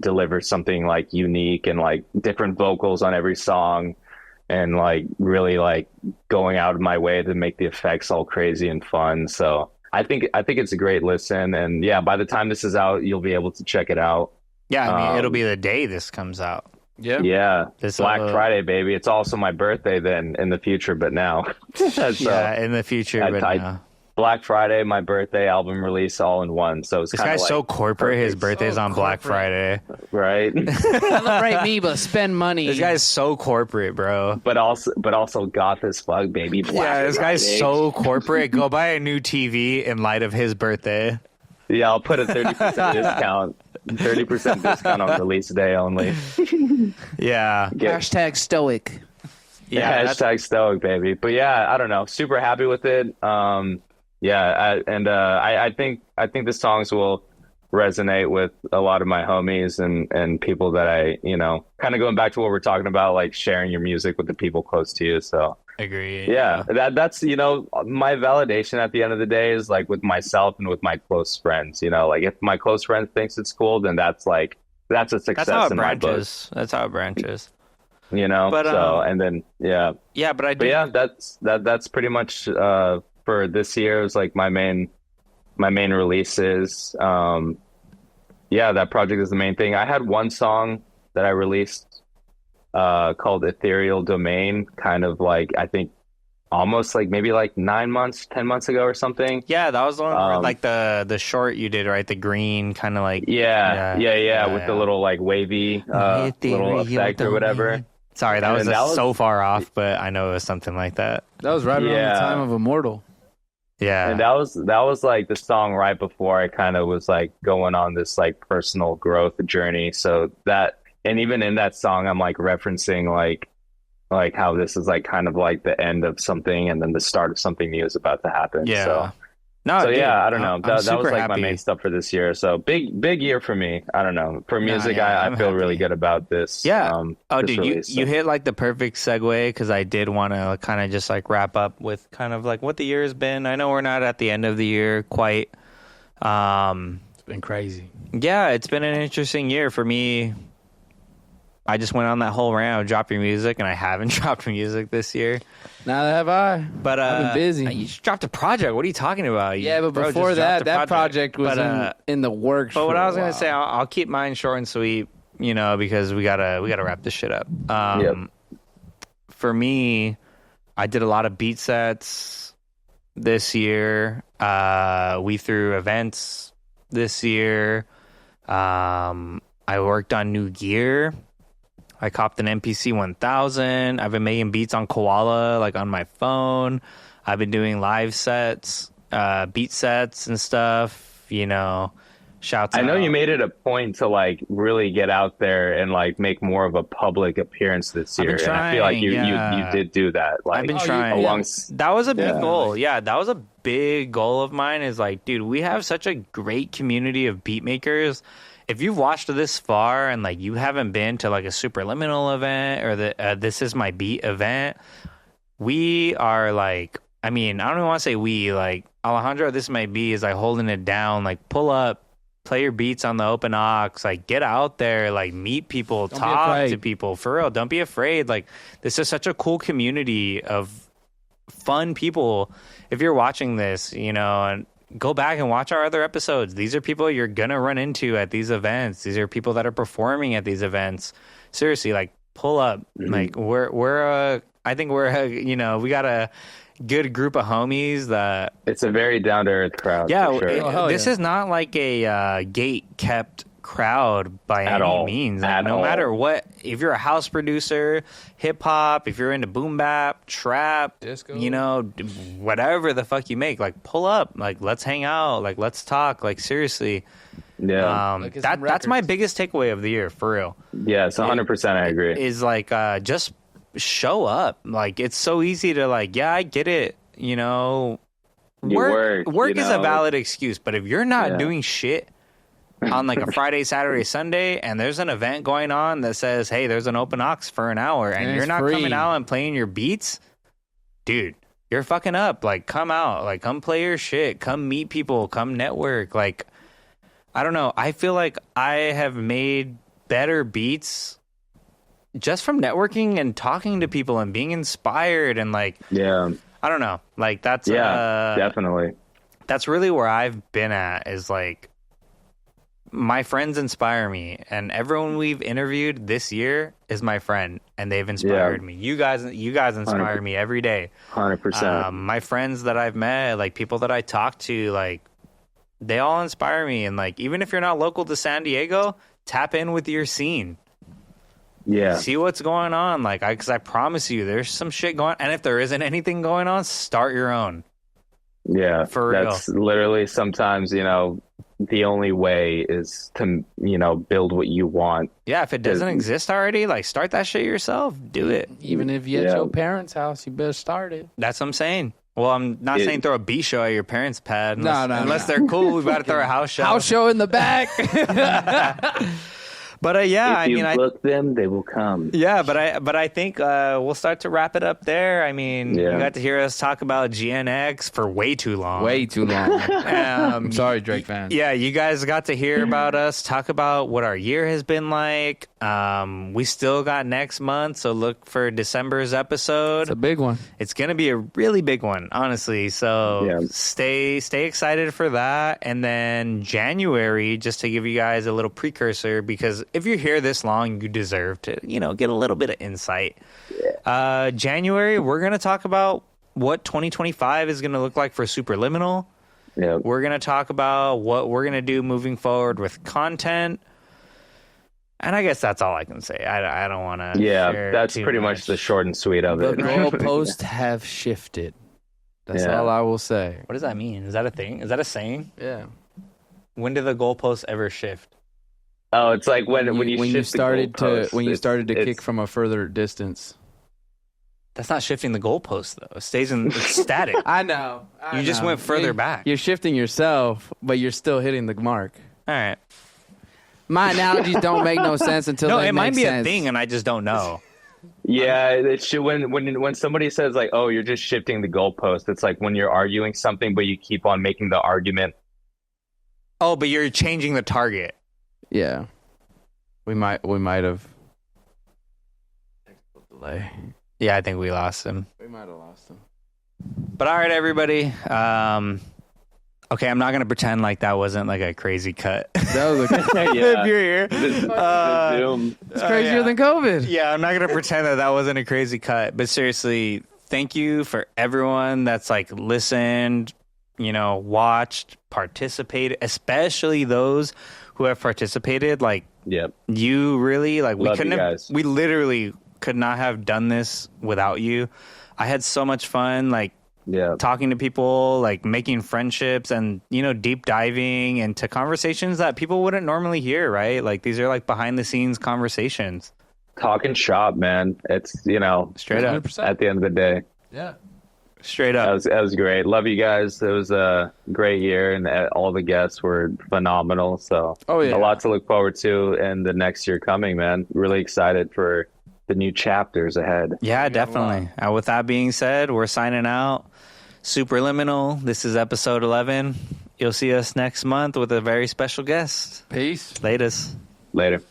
deliver something like unique and like different vocals on every song, and like really like going out of my way to make the effects all crazy and fun. So I think it's a great listen, and yeah, by the time this is out, you'll be able to check it out. Yeah, I mean, it'll be the day this comes out. Yeah. This Black Friday, baby. It's also my birthday then in the future, but now. So, yeah, in the future, but now. Black Friday, my birthday, album release, all in one. So it's this guy's like so corporate. Perfect. His birthday's on Black Friday, right? Celebrate me, but spend money. This guy's so corporate, bro. But also goth as fuck, baby. This guy's so corporate. Go buy a new TV in light of his birthday. Yeah, I'll put a 30% discount. 30% discount on release day only. Yeah. Hashtag stoic. Yeah, hashtag stoic, baby. But yeah, I don't know. Super happy with it. I think the songs will resonate with a lot of my homies and people that I, you know, kind of going back to what we're talking about, like sharing your music with the people close to you. So agree. Yeah, that's, you know, my validation at the end of the day is like with myself and with my close friends. You know, like if my close friend thinks it's cool, then that's a success in my book. That's how it branches. You know, but, so and then that's pretty much for this year. It was like my main releases. That project is the main thing. I had one song that I released called Ethereal Domain, kind of like I think almost like maybe like 10 months ago or something. Yeah, that was the one where, like the short you did, right? The green kind of like with the little like wavy little effect or whatever. Sorry, that was so far off, but I know it was something like that. That was right around the time of Immortal. Yeah. And that was like the song right before I kind of was like going on this like personal growth journey. So that, and even in that song, I'm like referencing like how this is like kind of like the end of something and then the start of something new is about to happen. Yeah. So I don't know. That was like my main stuff for this year. So big year for me. I don't know. For music, I feel really good about this. Yeah. You hit like the perfect segue, because I did want to kind of just like wrap up with kind of like what the year has been. I know we're not at the end of the year quite. It's been crazy. Yeah, it's been an interesting year for me. I just went on that whole rant of dropping music, and I haven't dropped music this year. Neither have I. But I've been busy. You just dropped a project. What are you talking about? But before that project was in the works. But what I was going to say, I'll keep mine short and sweet, you know, because we gotta wrap this shit up. For me, I did a lot of beat sets this year. We threw events this year. I worked on new gear. I copped an MPC 1000. I've been making beats on Koala, like on my phone. I've been doing live sets, beat sets and stuff, you know. Shouts out. I know you made it a point to like really get out there and like make more of a public appearance this year. And I feel like you did do that. Like, I've been trying. That was a big goal. Yeah, that was a big goal of mine, is like, dude, we have such a great community of beat makers. If you've watched this far and like you haven't been to like a Supraliminal event or the This Is My Beat event, we are like I mean, I don't even want to say we, like, Alejandro, this might be, is like holding it down. Like, pull up, play your beats on the open aux, like, get out there, like, meet people, talk to people. For real, don't be afraid. Like, this is such a cool community of fun people. If you're watching this, you know, and go back and watch our other episodes. These are people you're going to run into at these events. These are people that are performing at these events. Seriously, like, pull up. Like, I think you know, we got a good group of homies that... It's a very down-to-earth crowd. Yeah, for sure. This is not like a gate-kept crowd by any means. Like, no matter what, if you're a house producer, hip-hop, if you're into boom bap, trap, disco, you know, whatever the fuck you make, like, pull up. Like, let's hang out. Like, let's talk. Like, seriously. Yeah. That's my biggest takeaway of the year, for real. Yeah, it's 100%. I agree. Is like, just show up. Like, it's so easy to, like, yeah, I get it, you know, work is a valid excuse, but if you're not doing shit on like a Friday, Saturday, Sunday, and there's an event going on that says, hey, there's an open aux for an hour, and you're not coming out and playing your beats, dude, you're fucking up. Like, come out, like, come play your shit, come meet people, come network. Like, I don't know, I feel like I have made better beats just from networking and talking to people and being inspired, and like, I don't know, like, that's definitely, that's really where I've been at, is like, my friends inspire me, and everyone we've interviewed this year is my friend, and they've inspired me. You guys inspire me every day. 100%. My friends that I've met, like, people that I talk to, like, they all inspire me. And like, even if you're not local to San Diego, tap in with your scene. Yeah. See what's going on. Like, because I promise you, there's some shit going on. And if there isn't anything going on, start your own. Yeah. For real. That's literally sometimes, you know, the only way is to, you know, build what you want. Yeah. If it doesn't exist already, like, start that shit yourself. Do it. Even if you're at your parents' house, you better start it. That's what I'm saying. Well, I'm not saying throw a B show at your parents' pad. Unless no. they're cool, we've got to throw a house show. House show in the back. But yeah, if you book them, they will come. Yeah, but I think we'll start to wrap it up there. I mean, you got to hear us talk about GNX for way too long. Way too long. Sorry, Drake fans. Yeah, you guys got to hear about us talk about what our year has been like. We still got next month, so look for December's episode. It's a big one. It's gonna be a really big one, honestly. So stay excited for that. And then January, just to give you guys a little precursor, because if you're here this long, you deserve to, you know, get a little bit of insight. January, we're going to talk about what 2025 is going to look like for Supraliminal. Yeah. We're going to talk about what we're going to do moving forward with content. And I guess that's all I can say. I don't want to. Yeah, that's pretty much the short and sweet of it. The goalposts have shifted. That's all I will say. What does that mean? Is that a thing? Is that a saying? Yeah. When did the goalposts ever shift? Oh, it's like when you started to kick from a further distance. That's not shifting the goalpost, though. It stays it's static. I know. You just went further back. You're shifting yourself, but you're still hitting the mark. All right. My analogies don't make no sense until they make sense. No, it might be a thing, and I just don't know. Yeah, it should, when somebody says like, "Oh, you're just shifting the goalpost," it's like when you're arguing something, but you keep on making the argument. Oh, but you're changing the target. Yeah, we might have delay. Yeah, I think we lost him. We might have lost him. But all right, everybody. Okay, I'm not gonna pretend like that wasn't like a crazy cut. That was if you're here, it's crazier than COVID. Yeah, I'm not gonna pretend that wasn't a crazy cut. But seriously, thank you for everyone that's like listened, you know, watched, participated, especially those who have participated. Like, you really like. We couldn't have. We literally could not have done this without you. I had so much fun. Like. Yeah, talking to people, like making friendships, and you know, deep diving into conversations that people wouldn't normally hear, right? Like these are like behind the scenes conversations. Talking shop, man. It's, you know, straight up 100%. At the end of the day. Yeah, straight up. That was great. Love you guys. It was a great year, and all the guests were phenomenal. So a lot to look forward to in the next year coming, man. Really excited for the new chapters ahead. Yeah, definitely. With that being said, we're signing out. Supraliminal. This is episode 11. You'll see us next month with a very special guest. Peace. Latest. Later.